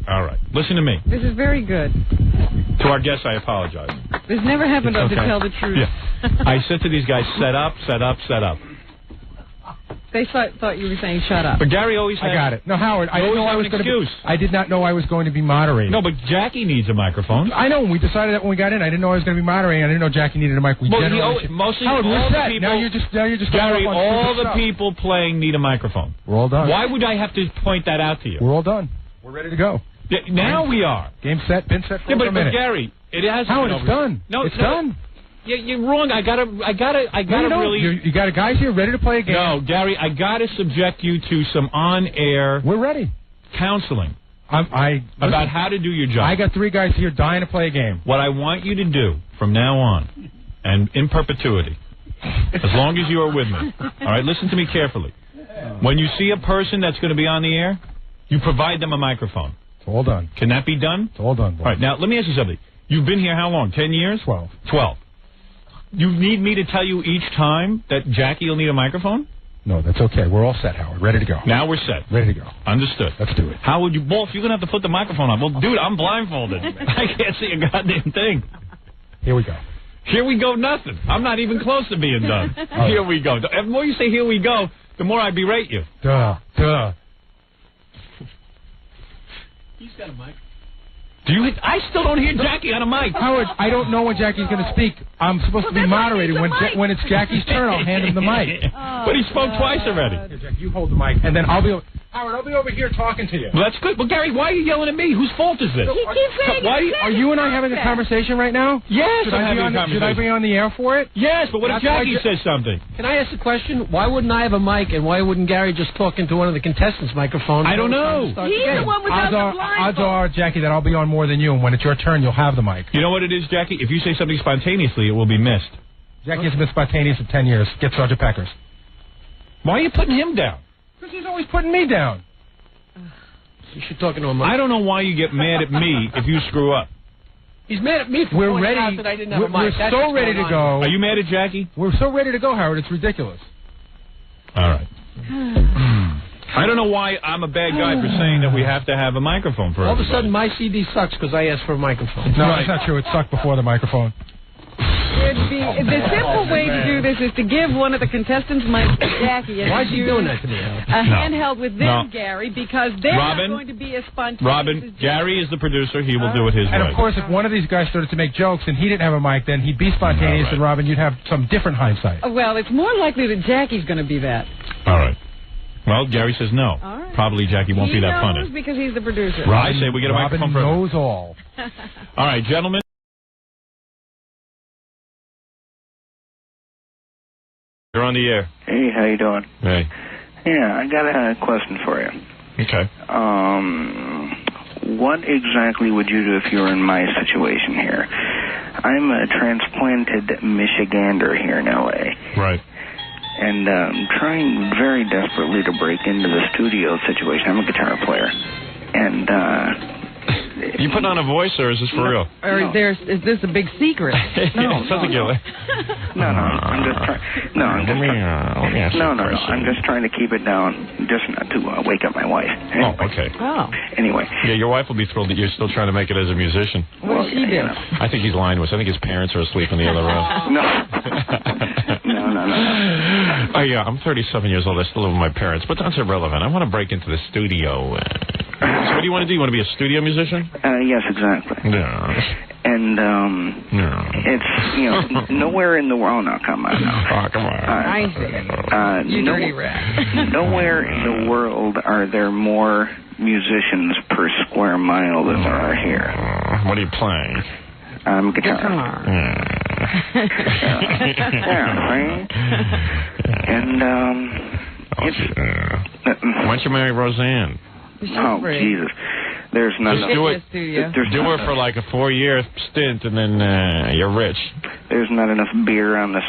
All right. Listen to me. This is very good. To our guests, I apologize. This never happened It's to tell the truth. Yeah. I said to these guys, set up. They thought you were saying shut up. But Gary always had... I got it. No, Howard, I didn't know I was going to be... I did not know I was going to be moderating. No, but Jackie needs a microphone. I know. When we decided that when we got in, I didn't know I was going to be moderating. I didn't know Jackie needed a mic. Mostly Howard, all we're the set. people... Now you're just Gary, going all the stuff. people playing need a microphone. We're all done. Why would I have to point that out to you? We're all done. We're ready to go. Yeah, now we are. Game set, been set for but a minute. Gary, it has Howard, it's done. No, it's done. Yeah, you're wrong. I gotta really... You got guys here ready to play a game. No, Gary, I gotta subject you to some on-air... We're ready. Counseling. Listen, about how to do your job. I got 3 guys here dying to play a game. What I want you to do from now on, and in perpetuity, as long as you are with me, all right, listen to me carefully. When you see a person that's going to be on the air, you provide them a microphone. It's all done. Can that be done? It's all done, boy. All right, now, let me ask you something. You've been here how long? 10 years? 12. 12. You need me to tell you each time that Jackie will need a microphone? No, that's okay. We're all set, Howard. Ready to go. Now we're set. Ready to go. Understood. Let's do it. How would you... Wolf, you're going to have to put the microphone on. Well, dude, I'm blindfolded. I can't see a goddamn thing. Here we go. Here we go, nothing. I'm not even close to being done. Here we go. The more you say here we go, the more I berate you. Duh. He's got a mic. I still don't hear Jackie on a mic. Howard, I don't know when Jackie's going to speak. I'm supposed to be moderating. When it's Jackie's turn, I'll hand him the mic. But he spoke twice already. Here, Jackie, you hold the mic, and then Howard, I'll be over here talking to you. Well, that's good. Well, Gary, why are you yelling at me? Whose fault is this? He keeps saying Are you and I having a conversation right now? Yes, Should I be on the air for it? Yes, but what if Jackie says something? Can I ask a question? Why wouldn't I have a mic, and why wouldn't Gary just talk into one of the contestants' microphones? I don't know. He's the one without the blindfold. Odds are, Jackie, that I'll be on more than you, and when it's your turn, you'll have the mic. You know what it is, Jackie? If you say something spontaneously, it will be missed. Jackie has been spontaneous for 10 years. Get Sergeant Peckers. Why are you putting him down? Because he's always putting me down. You should talk into him. I don't know why you get mad at me if you screw up. He's mad at me for pointing out that I didn't have a mic. We're so ready to go. Are you mad at Jackie? We're so ready to go, Howard. It's ridiculous. All right. I don't know why I'm a bad guy for saying that we have to have a microphone for All of a everybody. sudden, my CD sucks because I asked for a microphone. No, that's not true. It sucked before the microphone. The simple way to do this is to give one of the contestants mic to Jackie. And why is he doing that to me, Howard? handheld with them, Gary, because they're not going to be as spontaneous. Robin, Gary is the producer. He will do it his way. And, of course, if one of these guys started to make jokes and he didn't have a mic, then he'd be spontaneous, and, Robin, you'd have some different hindsight. Well, it's more likely that Jackie's going to be that. All right. Well, Gary says no. All right. Probably Jackie won't be that funny. He knows because he's the producer. I say we get a microphone for Robin knows all. All right, gentlemen. You're on the air. Hey, how you doing? Hey. Yeah, I got a question for you. Okay. What exactly would you do if you were in my situation here? I'm a transplanted Michigander here in L.A. Right. And I'm trying very desperately to break into the studio situation. I'm a guitar player. And, you putting on a voice, or is this for real? Or is this a big secret? No, sounds like you're I'm just trying. I'm just trying to keep it down, just not to wake up my wife. Oh, okay. Oh. Anyway. Yeah, your wife will be thrilled that you're still trying to make it as a musician. What does she do? I think he's lying to us. I think his parents are asleep in the other room. No. Oh, yeah, I'm 37 years old. I still live with my parents, but that's irrelevant. I want to break into the studio. So what do you want to do? You want to be a studio musician? Yes, exactly. Yeah. And, it's, nowhere in the world... Oh, no, come on. No. Oh, come on. I see. You dirty rat. Nowhere in the world are there more musicians per square mile that there are here. What are you playing? Guitar. And, why don't you marry Roseanne? Oh, Jesus. There's none of do her for like a 4-year stint, and then you're rich. There's not enough beer on the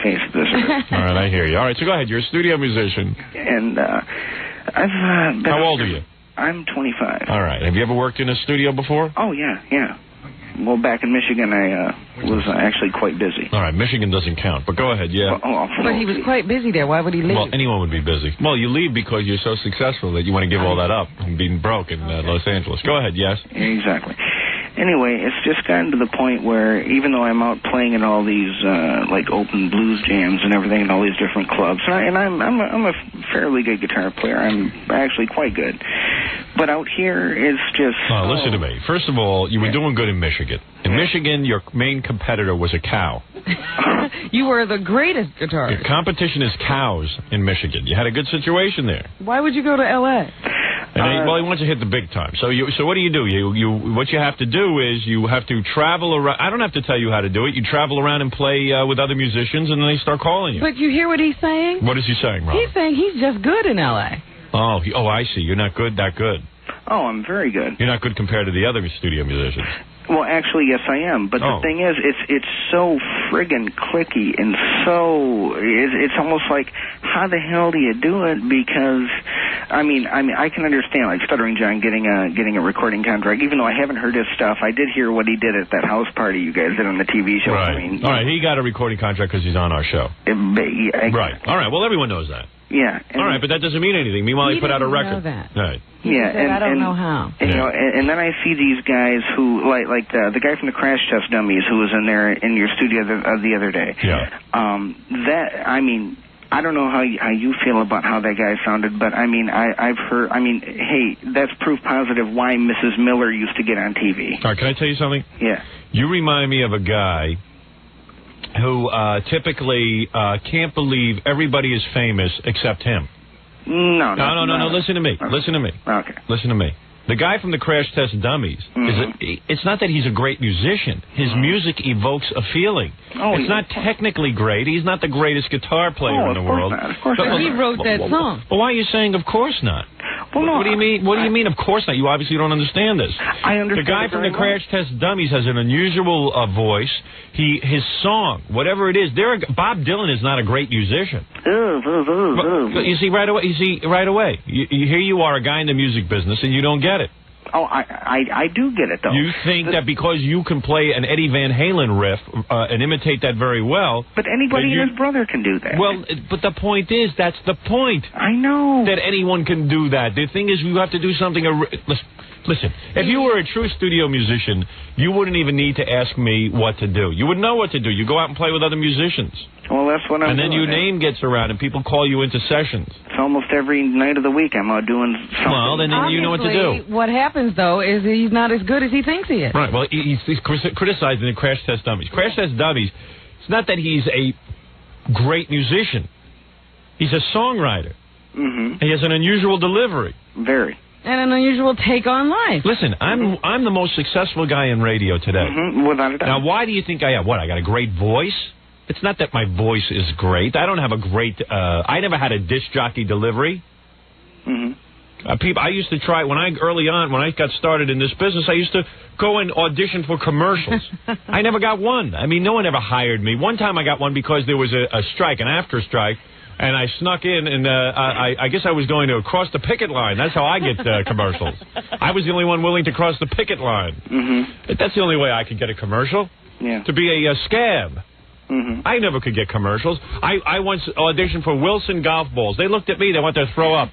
face of this earth. All right, I hear you. All right, so go ahead. You're a studio musician. And I've been... How old are you? I'm 25. All right. Have you ever worked in a studio before? Oh, yeah. Well, back in Michigan, I was actually quite busy. All right, Michigan doesn't count, but go ahead, yeah. But he was quite busy there. Why would he leave? Well, anyone would be busy. Well, you leave because you're so successful that you want to give all that up and being broke in Los Angeles. Go ahead, yes. Exactly. Anyway, it's just gotten to the point where even though I'm out playing in all these like open blues jams and everything in all these different clubs, and I'm a fairly good guitar player. I'm actually quite good. But out here, it's just... Oh, listen to me. First of all, you were doing good in Michigan. In Michigan, your main competitor was a cow. You were the greatest guitarist. Your competition is cows in Michigan. You had a good situation there. Why would you go to L.A.? Well, he wants to hit the big time. So what do? What you have to do is you have to travel around. I don't have to tell you how to do it. You travel around and play with other musicians, and then they start calling you. But you hear what he's saying? What is he saying, Rob? He's saying he's just good in L.A. Oh, I see. You're not good, that good. Oh, I'm very good. You're not good compared to the other studio musicians. Well, actually, yes, I am. But the thing is, it's so friggin' clicky and so it's almost like, how the hell do you do it? Because I mean, I can understand like Stuttering John getting a recording contract. Even though I haven't heard his stuff, I did hear what he did at that house party you guys did on the TV show. Right. All right, he got a recording contract because he's on our show. Right. All right. Well, everyone knows that. Yeah. All right, but that doesn't mean anything. Meanwhile, he put out a record. Know that. Right. Yeah, and I don't know how. And, you know, and then I see these guys who, like the guy from the Crash Test Dummies who was in there in your studio the other day. Yeah. I don't know how you feel about how that guy sounded, but I've heard. Hey, that's proof positive why Mrs. Miller used to get on TV. All right, can I tell you something? Yeah. You remind me of a guy who typically can't believe everybody is famous except him. No. Listen to me. Listen to me. Okay. Listen to me. The guy from the Crash Test Dummies, it's not that he's a great musician. His music evokes a feeling. It's not technically great. He's not the greatest guitar player in the world. Of course not. But he wrote that song. Well, why are you saying of course not? Well, no, what do you mean? What do you mean? Of course not. You obviously don't understand this. I understand. The guy from the Crash Test Dummies has an unusual voice. His song, whatever it is, Bob Dylan is not a great musician. You see right away. Here you are, a guy in the music business, and you don't get it. Oh, I do get it, though. You think that because you can play an Eddie Van Halen riff and imitate that very well... But anybody and his brother can do that. Well, but the point is, that's the point. I know. That anyone can do that. The thing is, you have to do something... Listen, if you were a true studio musician, you wouldn't even need to ask me what to do. You would know what to do. You go out and play with other musicians. Well, that's what I'm doing. And then your name gets around and people call you into sessions. It's almost every night of the week I'm out doing something. Well, then you know what to do. What happens, though, is he's not as good as he thinks he is. Right. Well, he's criticizing the Crash Test Dummies. Crash Test Dummies, it's not that he's a great musician. He's a songwriter. Mm-hmm. He has an unusual delivery. Very. And an unusual take on life. Listen, I'm the most successful guy in radio today. Mm-hmm. Without a doubt. Now, why do you think I have? What, I got a great voice? It's not that my voice is great. I don't have a great... I never had a disc jockey delivery. Mm-hmm. I used to try... Early on, when I got started in this business, I used to go and audition for commercials. I never got one. I mean, no one ever hired me. One time I got one because there was a strike, an after strike, and I snuck in, and I guess I was going to cross the picket line. That's how I get commercials. I was the only one willing to cross the picket line. Mm-hmm. That's the only way I could get a commercial. Yeah. To be a scab. Mm-hmm. I never could get commercials. I once auditioned for Wilson Golf Balls. They looked at me. They wanted to throw up.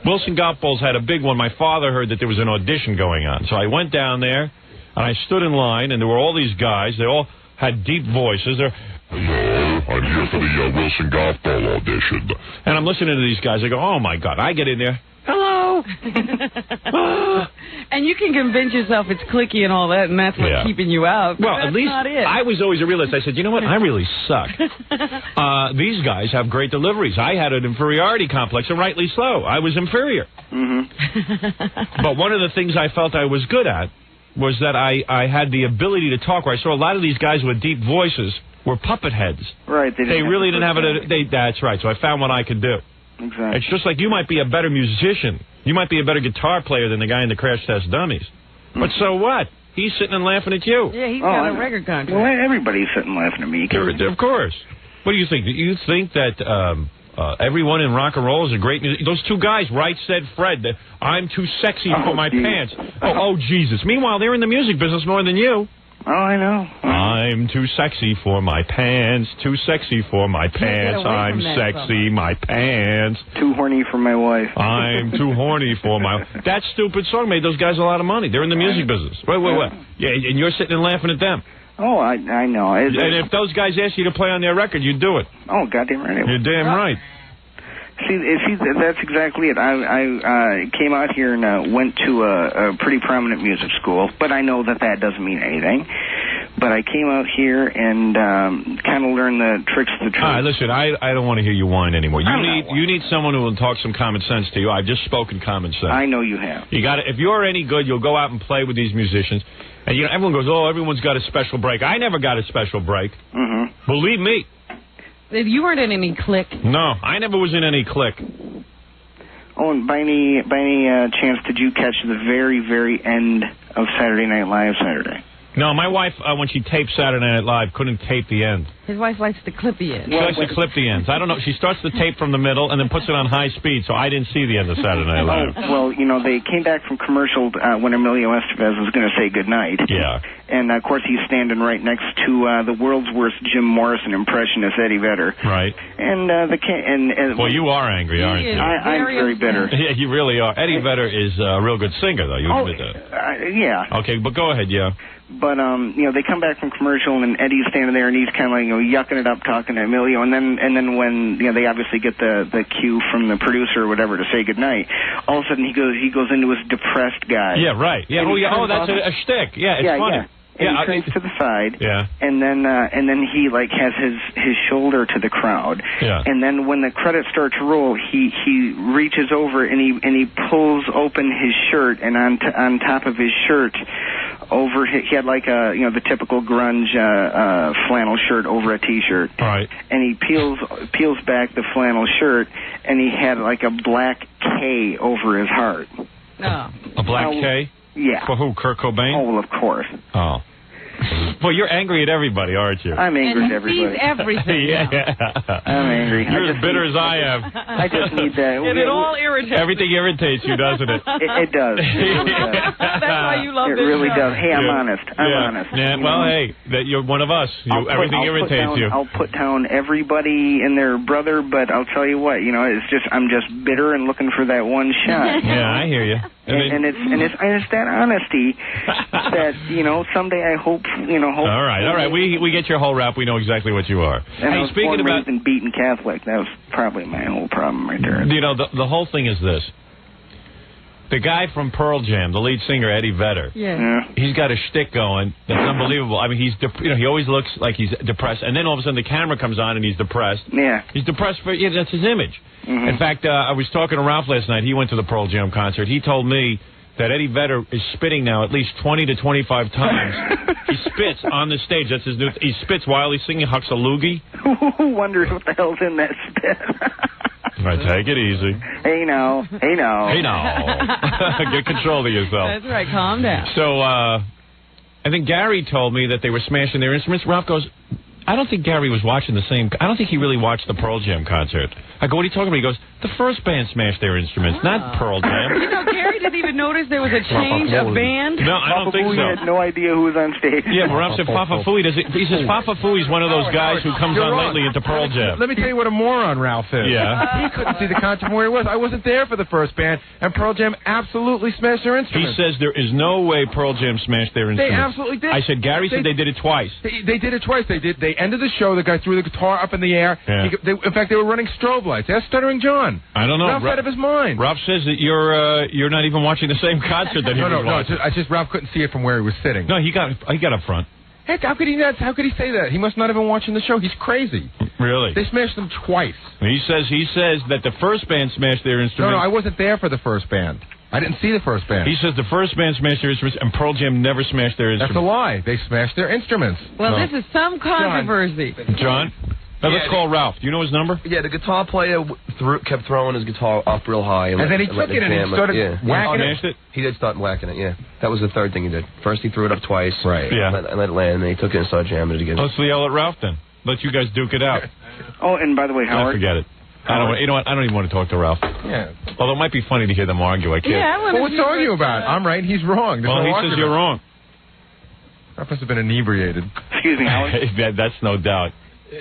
Wilson Golf Balls had a big one. My father heard that there was an audition going on. So I went down there, and I stood in line, and there were all these guys. They all had deep voices. Hello, I'm here for the Wilson Golf Ball audition. And I'm listening to these guys. I go, oh, my God. I get in there. Hello. And you can convince yourself it's clicky and all that, and that's what's keeping you out. Well, that's at least not it. I was always a realist. I said, you know what? I really suck. These guys have great deliveries. I had an inferiority complex, and rightly so. I was inferior. But one of the things I felt I was good at was that I had the ability to talk. Where I saw a lot of these guys with deep voices were puppet heads. Right. They really didn't have it. That's right. So I found what I could do. Exactly. It's just like you might be a better musician. You might be a better guitar player than the guy in the Crash Test Dummies. But so what? He's sitting and laughing at you. Yeah, he's got a record contract. Well, everybody's sitting laughing at me. Of course. What do you think? Do you think that everyone in rock and roll is a great musician? Those two guys, Right Said Fred, I'm too sexy for my pants. Oh, Jesus. Meanwhile, they're in the music business more than you. Oh, I know. I'm too sexy for my pants, too sexy for my pants, I'm sexy, my pants. Too horny for my wife. I'm too horny for my... That stupid song made those guys a lot of money. They're in the music business. Wait. Yeah, and you're sitting and laughing at them. Oh, I know. And if those guys asked you to play on their record, you'd do it. Oh, goddamn right. You're damn right. See, that's exactly it. I came out here and went to a pretty prominent music school, but I know that doesn't mean anything. But I came out here and kind of learned the tricks of the trade. All right, listen, I don't want to hear you whine anymore. You need someone who will talk some common sense to you. I've just spoken common sense. I know you have. You got if you're any good, you'll go out and play with these musicians. And everyone goes, oh, everyone's got a special break. I never got a special break. Believe me. If you weren't in any clique. No, I never was in any clique. Oh, and by any chance, did you catch the very, very end of Saturday Night Live Saturday? No, my wife, when she taped Saturday Night Live, couldn't tape the end. His wife likes to clip the ends. She likes to clip the ends. I don't know. She starts the tape from the middle and then puts it on high speed, so I didn't see the end of Saturday Night Live. Well, they came back from commercial when Emilio Estevez was going to say goodnight. Yeah. And, of course, he's standing right next to the world's worst Jim Morrison impressionist, Eddie Vedder. Right. And well, you are angry, aren't you? I'm very bitter. Yeah, you really are. Eddie Vedder is a real good singer, though. You admit that. Yeah. Okay, but go ahead, yeah. But, they come back from commercial, and then Eddie's standing there, and he's kind of like, yucking it up, talking to Emilio. And then when, they obviously get the cue from the producer or whatever to say goodnight, all of a sudden he goes into his depressed guy. Yeah, right. Yeah. Oh, that's a shtick. Yeah, it's funny. Yeah. And he turns to the side. Yeah. And then he has his shoulder to the crowd. Yeah. And then when the credits start to roll, he reaches over and he pulls open his shirt, and on top of his shirt, he had like the typical grunge flannel shirt over a t-shirt. Right. And he peels back the flannel shirt, and he had like a black K over his heart. Oh. A black K? Yeah. For who, Kurt Cobain? Oh, well, of course. Oh. Well, you're angry at everybody, aren't you? I'm angry at everybody. He's everything. I'm angry. You're as bitter as I am. I just need that. And it all irritates. Everything irritates you, doesn't it? It does. That's why you love it. It really does. Hey, I'm honest. I'm honest. Yeah. Well, hey, you're one of us. Everything irritates you. I'll put down everybody and their brother, but I'll tell you what, I'm just bitter and looking for that one shot. Yeah, I hear you. And it's that honesty that someday I hope All right. We get your whole rap. We know exactly what you are. And I was born, raised, and beaten Catholic. That was probably my whole problem right there. The whole thing is this. The guy from Pearl Jam, the lead singer, Eddie Vedder, he's got a shtick going that's unbelievable. I mean, he always looks like he's depressed, and then all of a sudden the camera comes on and he's depressed. Yeah. He's depressed that's his image. In fact, I was talking to Ralph last night. He went to the Pearl Jam concert. He told me that Eddie Vedder is spitting now at least 20 to 25 times. He spits on the stage. That's his new... He spits while he's singing Huck's a Loogie. Who wonders what the hell's in that spit? Right, take it easy. Hey, now. Get control of yourself. That's right, calm down. So, I think Gary told me that they were smashing their instruments. Ralph goes, I don't think Gary was watching the same... I don't think he really watched the Pearl Jam concert. I go, what are you talking about? He goes, the first band smashed their instruments, not Pearl Jam. Gary didn't even notice there was a change of band? No, I don't think so. He had no idea who was on stage. Yeah, but Ralph said Fafa Fooey. He says Fafa Fooey's one of those guys who comes on lately into Pearl Jam. Let me tell you what a moron Ralph is. Yeah. He couldn't see the concert from where he was. I wasn't there for the first band, and Pearl Jam absolutely smashed their instruments. He says there is no way Pearl Jam smashed their instruments. They absolutely did. I said, Gary said they did it twice. They did it twice. They ended the show. The guy threw the guitar up in the air. Yeah. In fact, they were running strobe strobe lights. Ask Stuttering John. I don't know. Ralph's out of his mind. Ralph says that you're not even watching the same concert that he was watching. No, it's just Ralph couldn't see it from where he was sitting. No, he got up front. Heck, how could he say that? He must not have been watching the show. He's crazy. Really? They smashed them twice. He says that the first band smashed their instruments. No, I wasn't there for the first band. I didn't see the first band. He says the first band smashed their instruments, and Pearl Jam never smashed their instruments. That's a lie. They smashed their instruments. Well, this is some controversy. John? Now, let's call Ralph. Do you know his number? Yeah, the guitar player kept throwing his guitar up real high. And then he took it and he started whacking it? He did start whacking it, yeah. That was the third thing he did. First he threw it up twice. Right. Yeah. And let it land, and then he took it and started jamming it again. Let's yell at Ralph then. Let you guys duke it out. Oh, and by the way, Howard... Forget it. You know what? I don't even want to talk to Ralph. Yeah. Although it might be funny to hear them argue. I can't. Yeah, well, what's to argue about? I'm right, he's wrong. Well, he says you're wrong. Ralph must have been inebriated. Excuse me, Howard? That's no doubt.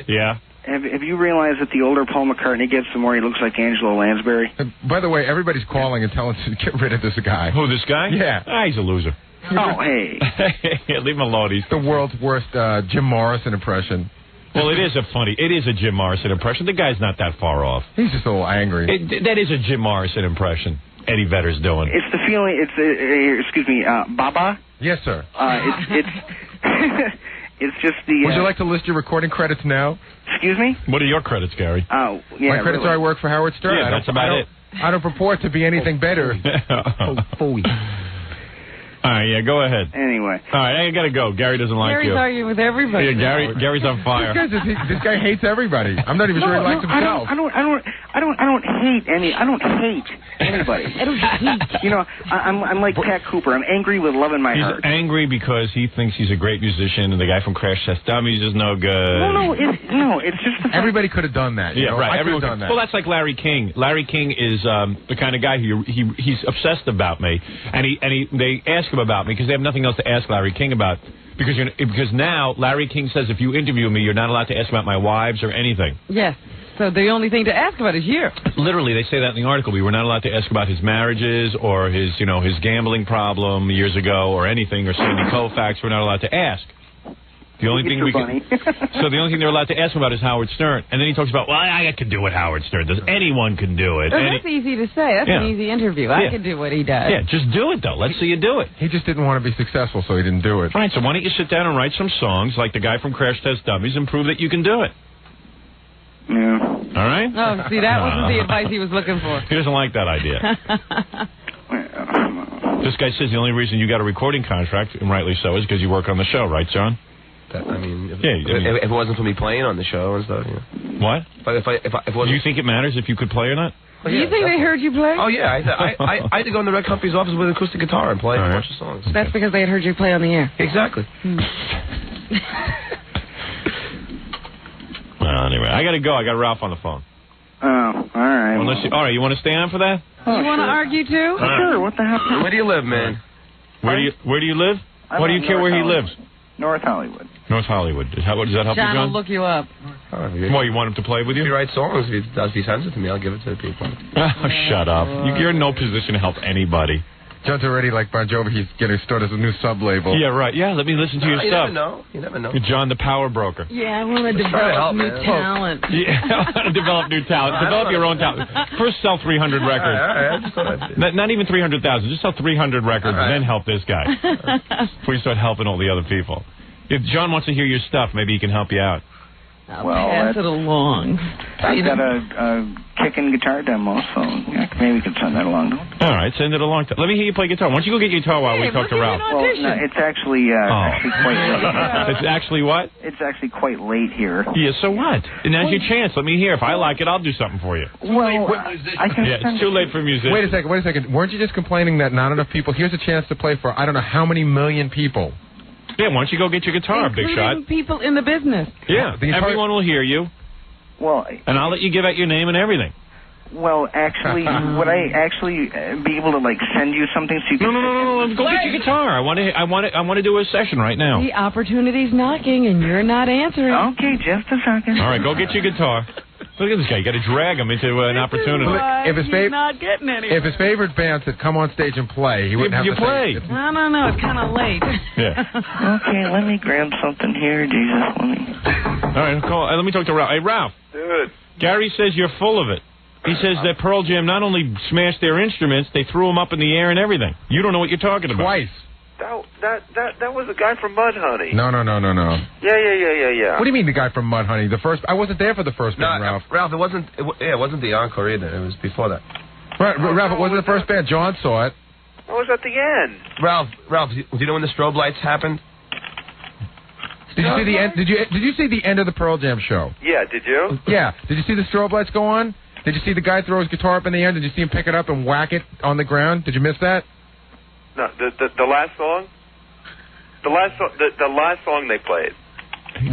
Yeah? Have you realized that the older Paul McCartney gets, the more he looks like Angelo Lansbury? By the way, everybody's calling and telling us to get rid of this guy. Who, this guy? Yeah. He's a loser. Oh, hey. Leave him alone. He's the world's worst Jim Morrison impression. Well, it is a Jim Morrison impression. The guy's not that far off. He's just a little angry. That is a Jim Morrison impression. Eddie Vedder's doing. It's the feeling. Excuse me, Baba. Yes, sir. It's just the. Would you like to list your recording credits now? Excuse me. What are you credits, Gary? Yeah. My credits are I work for Howard Stern. Yeah, that's about it. I don't purport to be anything better. All right, yeah, go ahead. Anyway. All right, I got to go. Gary doesn't like you. Gary's arguing with everybody. Yeah, Gary's on fire. This guy hates everybody. I'm not even sure he likes himself. I don't hate anybody. I don't hate. You know, I'm like Pat Cooper. I'm angry with love in my heart. He's angry because he thinks he's a great musician, and the guy from Crash Test Dummies is no good. No, it's just the everybody could have done that. Yeah, right. Everyone could have done that. Well, that's like Larry King. Larry King is the kind of guy who he's obsessed about me, and they ask him about me because they have nothing else to ask Larry King about. Because now Larry King says if you interview me, you're not allowed to ask about my wives or anything. Yes. So the only thing to ask about is you. Literally, they say that in the article. We were not allowed to ask about his marriages or his gambling problem years ago or anything, or Sandy Koufax. We're not allowed to ask. The only thing so the only thing they're allowed to ask him about is Howard Stern. And then he talks about, well, I can do what Howard Stern does. Anyone can do it. Well, that's easy to say. That's an easy interview. I can do what he does. Yeah, just do it, though. Let's see you do it. He just didn't want to be successful, so he didn't do it. Right, so why don't you sit down and write some songs like the guy from Crash Test Dummies and prove that you can do it? Yeah. All right? Oh, see, that wasn't the advice he was looking for. He doesn't like that idea. This guy says the only reason you got a recording contract, and rightly so, is because you work on the show, right, John? If it wasn't for me playing on the show and stuff, What? If do you think it matters if you could play or not? Do you think they heard you play? Oh, yeah. I had to go in the record company's office with an acoustic guitar and play a bunch of songs. That's because they had heard you play on the air. Exactly. Well, anyway, I got to go. I got Ralph on the phone. Oh, all right. All right, you want to stay on for that? Oh, you want to argue, too? Sure, what the hell? Where do you live, man? Where do you live? Why do you care where he lives? North Hollywood. North Hollywood. Does that help you, John? John will look you up. Well, you want him to play with you? If he writes songs, if he sends it to me, I'll give it to the people. Oh, shut up. You're in no position to help anybody. John's already like Bon Jovi. He's getting started a new sub-label. Yeah, right. Yeah, let me listen to your stuff. You never know. John the Power Broker. Yeah, I want to develop new talent. Yeah, I want to develep new talent. Develop your own talent. First, sell 300 records. All right. Not even 300,000. Just sell 300 records and then help this guy. Before you start helping all the other people. If John wants to hear your stuff, maybe he can help you out. I'll pass it along. I've got a kicking guitar demo, so maybe we could send that along. All right, send it along. Let me hear you play guitar. Why don't you go get your guitar while we talk to Ralph? Well, no, it's actually quite late. It's actually what? It's actually quite late here. Yeah, so what? Now's your chance. Let me hear. If I like it, I'll do something for you. Well, it's too late for musicians. Wait a second. Weren't you just complaining that not enough people? Here's a chance to play for I don't know how many million people. Yeah, why don't you go get your guitar, big shot? Including people in the business. Yeah, everyone will hear you. Well, and I'll let you give out your name and everything. Well, actually, would I actually be able to send you something so you can? No. Go get your guitar. I want to do a session right now. The opportunity's knocking, and you're not answering. Okay, just a second. All right, go get your guitar. Look at this guy. You got to drag him into an opportunity. He's not getting any. If his favorite bands had come on stage and play, he wouldn't have to play. No, it's kind of late. Yeah. Okay, let me grab something here, Jesus. All right, let me talk to Ralph. Hey, Ralph. Dude. Gary says you're full of it. He says that Pearl Jam not only smashed their instruments, they threw them up in the air and everything. You don't know what you're talking about. Twice. That was the guy from Mudhoney. No. Yeah. What do you mean the guy from Mudhoney? I wasn't there for the first band, Ralph. Ralph, it wasn't the encore either. It was before that. Right, Ralph, it wasn't the first band. John saw it. What was at the end? Ralph, do you know when the strobe lights happened? Did you see the end? Did you see the end of the Pearl Jam show? Yeah, did you? Yeah. Did you see the strobe lights go on? Did you see the guy throw his guitar up in the air? Did you see him pick it up and whack it on the ground? Did you miss that? No, the last song. The last song they played.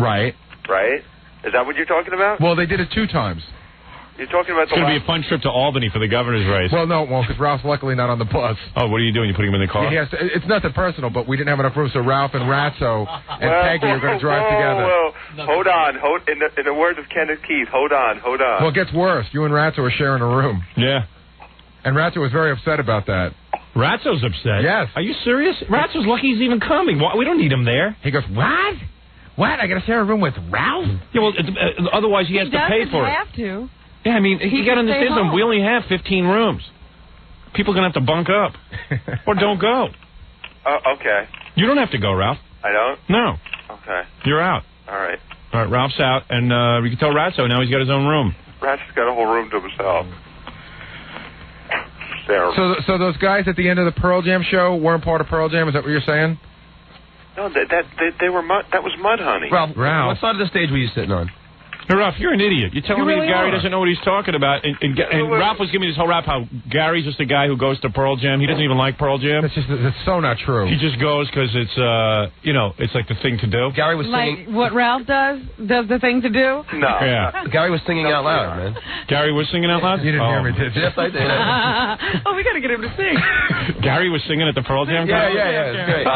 Right. Right. Is that what you're talking about? Well, they did it 2 times. You're talking about it's going to be a fun trip to Albany for the governor's race. Well, no, it won't, because Ralph's luckily not on the bus. Oh, what are you doing? You putting him in the car? Yes, it's nothing personal, but we didn't have enough room, so Ralph and Ratso and Peggy are going to drive together. Well, hold on. In the words of Kenneth Keith, hold on. Well, it gets worse. You and Ratso are sharing a room. Yeah. And Ratso was very upset about that. Ratso's upset? Yes. Are you serious? Ratso's lucky he's even coming. We don't need him there. He goes, what? What? I got to share a room with Ralph? Yeah, well, otherwise he has to pay for it. He doesn't have to. Yeah, I mean, you got to understand something. We only have 15 rooms. People are going to have to bunk up. Or don't go. Okay. You don't have to go, Ralph. I don't? No. Okay. You're out. All right. All right, Ralph's out, and we can tell Ratso now he's got his own room. Ratso's got a whole room to himself. There. So those guys at the end of the Pearl Jam show weren't part of Pearl Jam? Is that what you're saying? No, they were that was Mudhoney. Ralph, what side of the stage were you sitting on? Hey, Ralph, you're an idiot. You're telling me really Gary doesn't know what he's talking about. And Ralph was giving me this whole rap how Gary's just a guy who goes to Pearl Jam. He doesn't even like Pearl Jam. That's so not true. He just goes because it's, it's like the thing to do. Gary was singing. Like what Ralph does the thing to do? No. Yeah. Gary was singing out loud, man. Gary was singing out loud? You didn't hear me, did you? Yes, I did. Oh, we got to get him to sing. Gary was singing at the Pearl Jam? Yeah, it's great.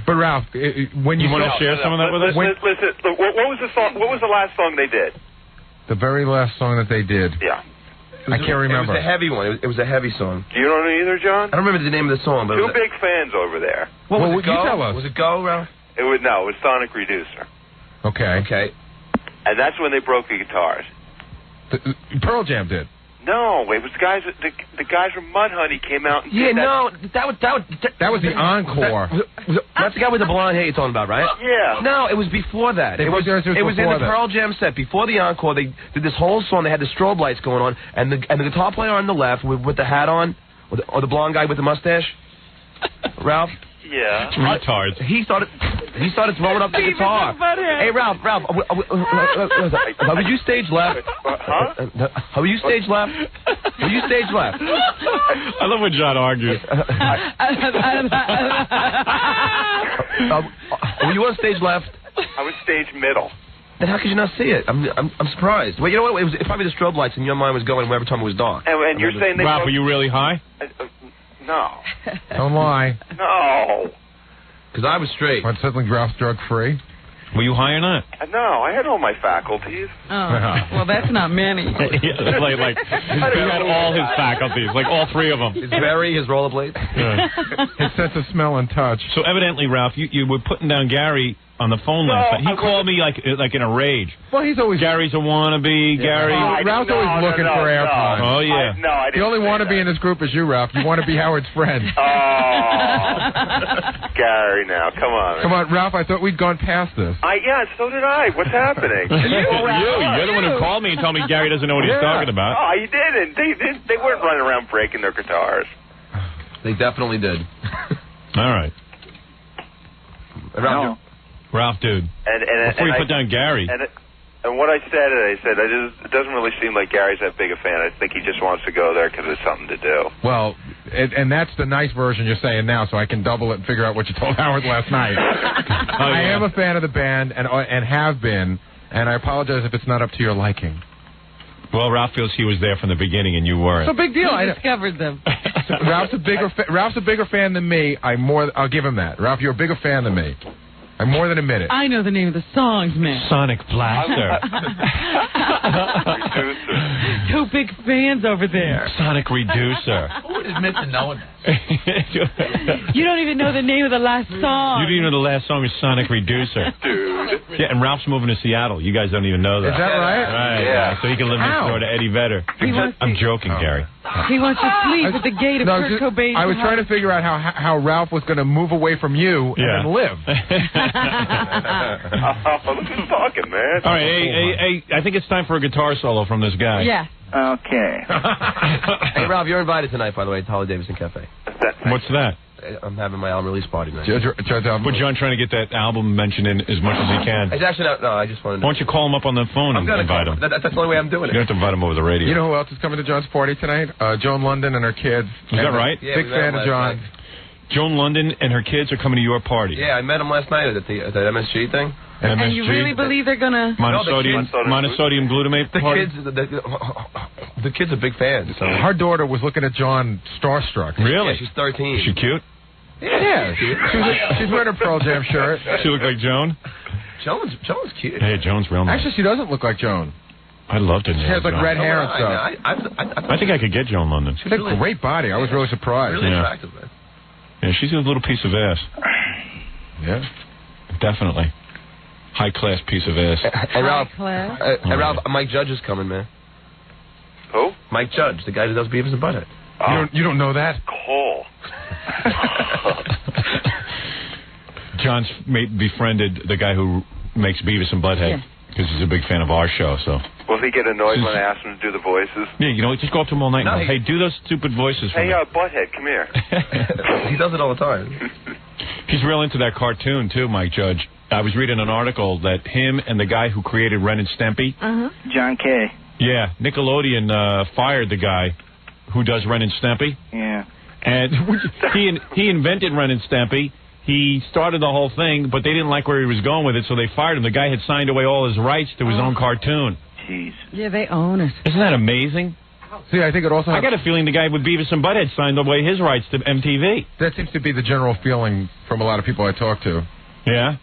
But Ralph, when you want to share some of that with us? Listen, what was the song? What was the last song they did? The very last song that they did. Yeah. I can't remember. It was a heavy one. It was a heavy song. Do you know either, John? I don't remember the name of the song, but Two big fans over there. What was it? You tell us. Was it Go, Ralph? It was Sonic Reducer. Okay. And that's when they broke the guitars. Pearl Jam did. No, it was the guys from Mudhoney came out. And that was the encore. That's the guy with the blonde hair you're talking about, right? Yeah. No, it was before that. It was in the Pearl Jam set. Before the encore, they did this whole song. They had the strobe lights going on, and the guitar player on the left with the hat on, or the blonde guy with the mustache, Ralph. Yeah. Retards. He started throwing up the guitar. Hey, Ralph, were you stage left? Huh? Were you stage left? Were you stage left? I love when John argues. Were you on stage left? I was stage middle. Then how could you not see it? I'm surprised. Well, you know what? It was probably the strobe lights, and your mind was going every time it was dark. And you're saying they Ralph, were you really high? No. Don't lie. No. Because I was straight. What, suddenly Ralph's drug-free? Were you high or not? No, I had all my faculties. Oh, well, that's not many. He had all his faculties, like all 3 of them. His berry, his rollerblades. Yeah. His sense of smell and touch. So evidently, Ralph, you were putting down Gary on the phone last night. He called me like in a rage. Well, he's always... Gary's a wannabe, Gary. Ralph's always looking for airtime. Oh, yeah. I didn't. The only wannabe in this group is you, Ralph. You want to be Howard's friend. Oh. Gary, now, come on. Come on, Ralph, I thought we'd gone past this. Yeah, so did I. What's happening? You're the one who called me and told me Gary doesn't know what he's talking about. Oh, you didn't. They weren't running around breaking their guitars. They definitely did. All right. Ralph, dude. Before you put down Gary. And what I said, it doesn't really seem like Gary's that big a fan. I think he just wants to go there because it's something to do. Well, and that's the nice version you're saying now, so I can double it and figure out what you told Howard last night. I am a fan of the band and have been, and I apologize if it's not up to your liking. Well, Ralph feels he was there from the beginning and you weren't. It's a big deal. I discovered them. Ralph's a bigger fan than me. I'll give him that. Ralph, you're a bigger fan than me. More than a minute. I know the name of the songs, man. Sonic Blaster. Two big fans over there. Sonic Reducer. Who would admit to knowing that? You don't even know the name of the last song. You didn't even know the last song is Sonic Reducer. Dude. Yeah, and Ralph's moving to Seattle. You guys don't even know that. Is that right? Right. Yeah. So he can live next door to Eddie Vedder. I'm joking, Gary. He wants to sleep at the gate of Kurt Cobain's I was house. trying to figure out how Ralph was going to move away from you and then live. Look who's talking, man. All right, hey, I think it's time for a guitar solo from this guy. Yeah. Okay. Hey, Ralph, you're invited tonight, by the way, to Holly Davidson Cafe. What's that? I'm having my album release party tonight. But John trying to get that album mentioned in as much as he can. It's actually not, no, I just wanted to... Why don't you call him up on the phone and invite him? That's the only way I'm doing it. You don't have to invite him over the radio. You know who else is coming to John's party tonight? Joan London and her kids. Is that right? Yeah, big fan of John. Joan London and her kids are coming to your party. Yeah, I met them last night at the MSG thing. And you really believe they're going to... Monosodium glutamate party? The kids are big fans. So. Her daughter was looking at John starstruck. Really? Yeah, she's 13. Is she cute? Yeah. She's wearing her Pearl Jam shirt. She look like Joan? Joan's cute. Hey, Joan's real nice. Actually, she doesn't look like Joan. I'd love to know. She has like red hair and stuff. I think I could get Joan London. She's a great body. I was really surprised. Really attractive, man. Yeah, she's a little piece of ass. Yeah. Definitely. High-class piece of ass. Hey, Ralph. Hey, Ralph, Mike Judge is coming, man. Who? Mike Judge, the guy that does Beavis and Butthead. You don't know that? Cole. John's befriended the guy who makes Beavis and Butthead because he's a big fan of our show. So. Will he get annoyed when I ask him to do the voices? Yeah, you know, just go up to him all night and go, hey, do those stupid voices for me. Hey, Butthead, come here. He does it all the time. He's real into that cartoon, too, Mike Judge. I was reading an article that him and the guy who created Ren and Stimpy. John Kay. Yeah, Nickelodeon fired the guy who does Ren and Stimpy. Yeah. And he invented Ren and Stimpy. He started the whole thing, but they didn't like where he was going with it, so they fired him. The guy had signed away all his rights to his own cartoon. Jeez. Yeah, they own it. Isn't that amazing? See, I think it also... I got a feeling the guy with Beavis and Butthead signed away his rights to MTV. That seems to be the general feeling from a lot of people I talk to. Yeah?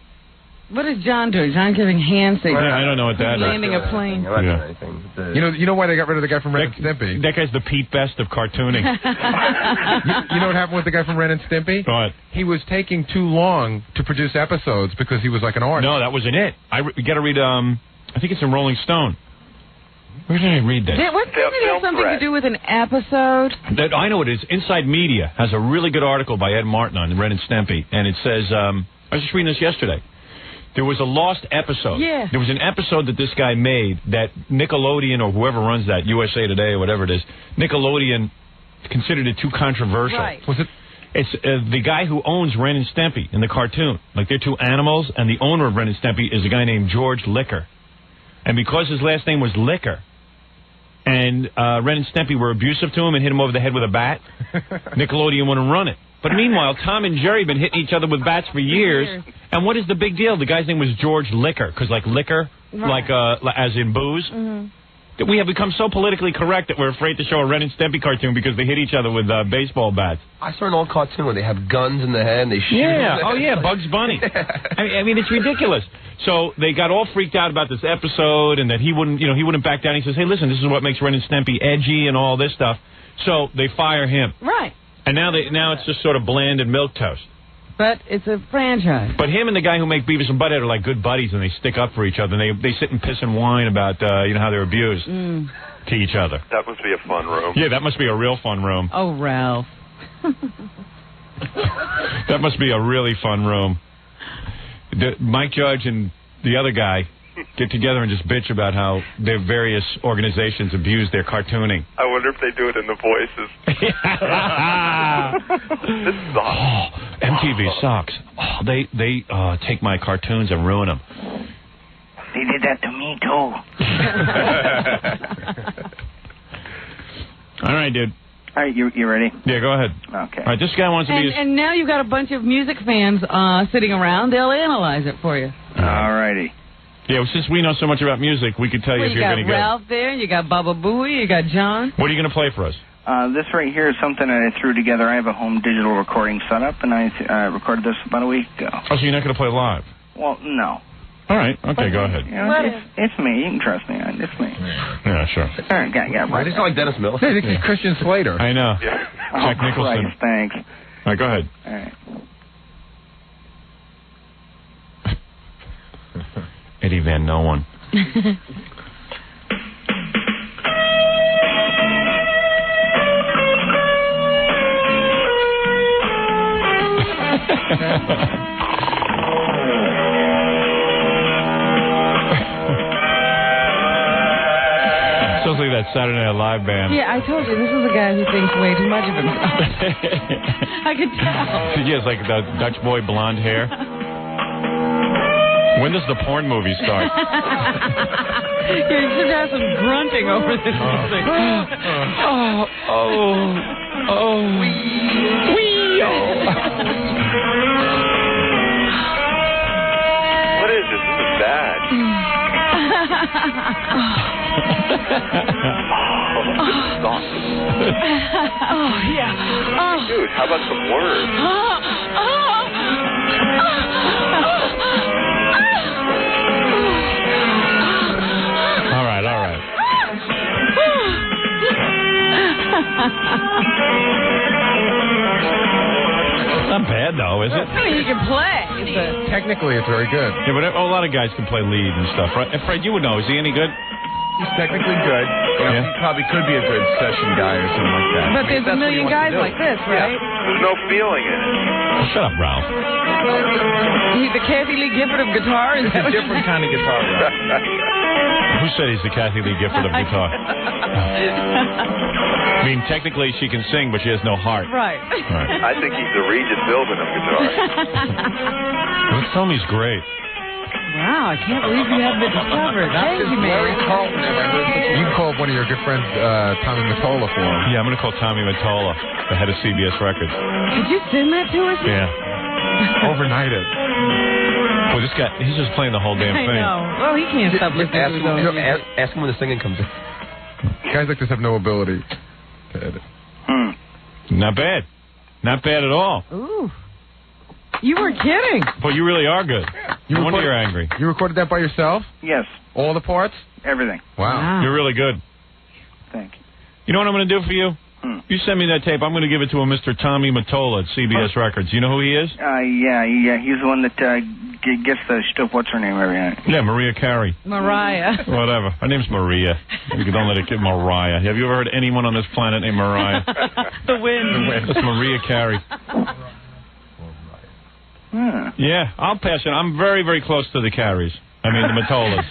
What is John doing? John giving hand signals. I don't know what that is. Landing a plane. You know why they got rid of the guy from Ren and Stimpy? That guy's the Pete Best of cartooning. You know what happened with the guy from Ren and Stimpy? What? He was taking too long to produce episodes because he was like an artist. No, that wasn't it. You got to read, I think it's in Rolling Stone. Where did I read that? What does it have something to do with an episode? I know it is. Inside Media has a really good article by Ed Martin on Ren and Stimpy, and it says, I was just reading this yesterday. There was a lost episode. Yeah. There was an episode that this guy made that Nickelodeon or whoever runs that, USA Today or whatever it is, Nickelodeon considered it too controversial. Right. Was it? It's the guy who owns Ren and Stimpy in the cartoon. Like, they're two animals, and the owner of Ren and Stimpy is a guy named George Liquor. And because his last name was Liquor, and Ren and Stimpy were abusive to him and hit him over the head with a bat, Nickelodeon wouldn't run it. But meanwhile, Tom and Jerry have been hitting each other with bats for years. And what is the big deal? The guy's name was George Liquor, because like liquor, like as in booze. That we have become so politically correct that we're afraid to show a Ren and Stimpy cartoon because they hit each other with baseball bats. I saw an old cartoon where they have guns in the head and they shoot. Yeah, oh yeah, Bugs Bunny. I mean, it's ridiculous. So they got all freaked out about this episode and that he wouldn't back down. He says, hey, listen, this is what makes Ren and Stimpy edgy and all this stuff. So they fire him. Right. And now it's just sort of bland and milquetoast. But it's a franchise. But him and the guy who make Beavis and Butthead are like good buddies, and they stick up for each other. And they sit and piss and whine about how they're abused to each other. That must be a fun room. Yeah, that must be a real fun room. Oh, Ralph. That must be a really fun room. Mike Judge and the other guy get together and just bitch about how their various organizations abuse their cartooning. I wonder if they do it in the voices. This sucks. Oh, MTV sucks. Oh, they take my cartoons and ruin them. They did that to me, too. All right, dude. All right, you ready? Yeah, go ahead. Okay. All right, this guy wants to be... And now you've got a bunch of music fans sitting around. They'll analyze it for you. All righty. Yeah, since we know so much about music, we could tell you if you're going to go. You got Ralph there, you got Baba Booey, you got John. What are you going to play for us? This right here is something that I threw together. I have a home digital recording setup, and I recorded this about a week ago. Oh, so you're not going to play live? Well, no. All right. Okay, go ahead. You know, it's me. You can trust me. It's me. Yeah, sure. All right, got Right, it's not like Dennis Miller. Hey, this is Christian Slater. I know. Yeah. Jack Nicholson. Christ, thanks. All right, go ahead. All right. Eddie Van Nolan. Sounds like that Saturday Night Live band. Yeah, I told you, this is a guy who thinks way too much of himself. I could tell. He has like the Dutch boy blonde hair. When does the porn movie start? Yeah, you should have some grunting over this music. What is this? This is bad. Yeah. Dude, how about some words? All right. Not bad, though, is it? I mean, you can play. Technically, it's very good. Yeah, but a lot of guys can play lead and stuff, right? And Fred, you would know. Is he any good? He's technically good. You know, he probably could be a good session guy or something like that. But there's a million guys like this, right? There's no feeling in it. Oh, shut up, Ralph. He's the Kathy Lee Gifford of guitar? It's a different kind of guitar, Who said he's the Kathy Lee Gifford of guitar? I mean, technically she can sing, but she has no heart. Right. I think he's the Regis Philbin of guitar. Let's tell him he's great. Wow, I can't believe you have been discovered. Thank you, man. You can call one of your good friends, Tommy Mottola, for him. Yeah, I'm going to call Tommy Mottola, the head of CBS Records. Could you send that to us? Yeah. Overnight it. Well, this guy, he's just playing the whole damn thing. I know. Well, he can't stop listening to his own music. Ask him when the singing comes in. Guys like this have no ability to edit. Not bad. Not bad at all. Ooh. You were kidding. Well, you really are good. No wonder you're angry. You recorded that by yourself? Yes. All the parts? Everything. Wow. You're really good. Thank you. You know what I'm going to do for you? You send me that tape. I'm going to give it to a Mr. Tommy Mottola at CBS Records. You know who he is? Yeah. He's the one that gets the stuff. What's her name every night? Yeah, Maria Carey. Mariah. Whatever. Her name's Maria. You don't let it get Mariah. Have you ever heard anyone on this planet named Mariah? The wind. That's Maria Carey. Yeah, I'll pass it. I'm very, very close to the Careys. I mean, the Mottolas.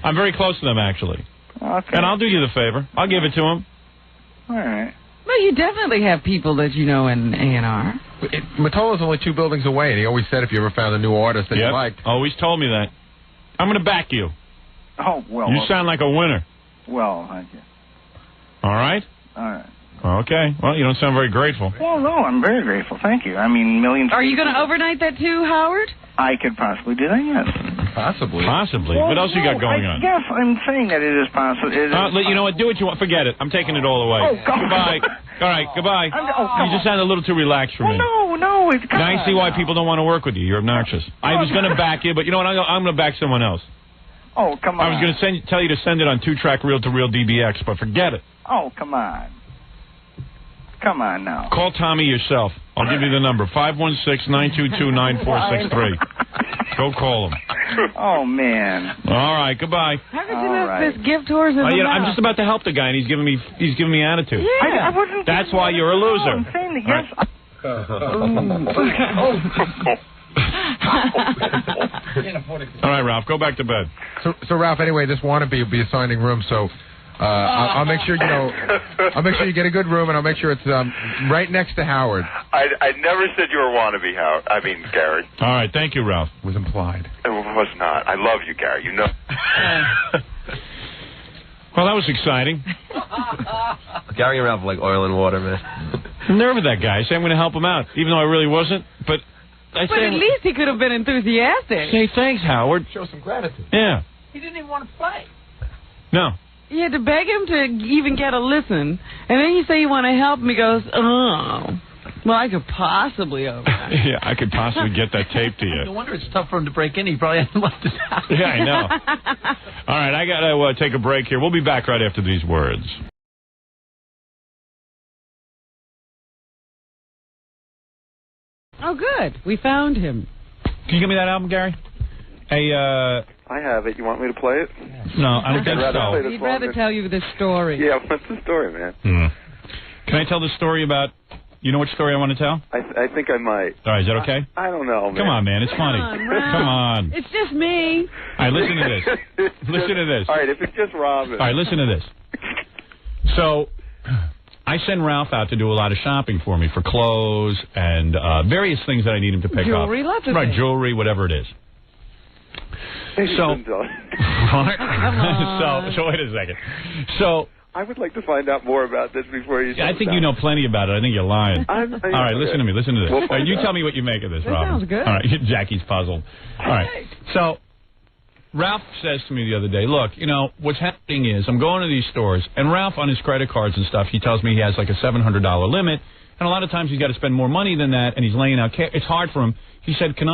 I'm very close to them, actually. Okay. And I'll do you the favor. I'll give it to him. All right. Well, you definitely have people that you know in A&R. Mottola's only 2 buildings away, and he always said if you ever found a new artist that you liked. Always told me that. I'm going to back you. Oh, well. You sound like a winner. Well, thank you. All right? All right. Okay. Well, you don't sound very grateful. Well, no, I'm very grateful. Thank you. I mean, millions. Are you going to overnight that too, Howard? I could possibly do that, yes. Possibly. Well, what else you got going on? Yes, I'm saying that it is possible. You know what? Do what you want. Forget it. I'm taking it all away. Oh, come Goodbye. All right, goodbye. You just sound a little too relaxed for me. No, it's Now I see why people don't want to work with you. You're obnoxious. I was going to back you, but you know what? I'm going to back someone else. Oh, come on. I was going to tell you to send it on 2-track reel-to-reel DBX, but forget it. Oh, come on. Come on now. Call Tommy yourself. I'll give you the number, 516-922-9463. Go call him. Oh, man. All right, goodbye. How could you miss this gift horse? I'm just about to help the guy, and he's giving me attitude. Yeah. I wasn't. That's why you're a loser. I'm saying that, yes. All right, Ralph, go back to bed. So Ralph, anyway, this wannabe will be assigning room, so I'll make sure I'll make sure you get a good room, and I'll make sure it's right next to Howard. I never said you were a wannabe, Howard. I mean, Gary. All right, thank you, Ralph. It was implied. It was not. I love you, Gary. You know. Well, that was exciting. Gary and Ralph are like oil and water, man. I'm nervous with that guy. I say I'm going to help him out, even though I really wasn't. But at least he could have been enthusiastic. Say thanks, Howard. Show some gratitude. Yeah. He didn't even want to play. No. You had to beg him to even get a listen. And then you say you want to help him. He goes, oh. Well, I could possibly open it. Yeah, I could possibly get that tape to you. No wonder it's tough for him to break in. He probably hasn't left his house. Yeah, I know. All right, I got to take a break here. We'll be back right after these words. Oh, good. We found him. Can you give me that album, Gary? Hey, I have it. You want me to play it? No, I don't think so. He'd rather tell you the story. Yeah, what's the story, man? Can I tell the story about... You know which story I want to tell? I think I might. All right, is that okay? I don't know, man. Come on, man. It's funny. Come on. It's just me. All right, listen to this. Listen to this. All right, if it's just Robin. All right, listen to this. So, I send Ralph out to do a lot of shopping for me for clothes and various things that I need him to pick up. Jewelry, lots of right, things. jewelry, whatever it is. So, so wait a second. So, I would like to find out more about this before you. I think you know plenty about it. I think you're lying. All right, listen to me. Listen to this. We'll You tell me what you make of this, Robin. Sounds good. All right, Jackie's puzzled. All right, so Ralph says to me the other day, look, you know, what's happening is I'm going to these stores, and Ralph on his credit cards and stuff, he tells me he has like a $700 limit, and a lot of times he's got to spend more money than that, and he's laying out cash. It's hard for him. He said, can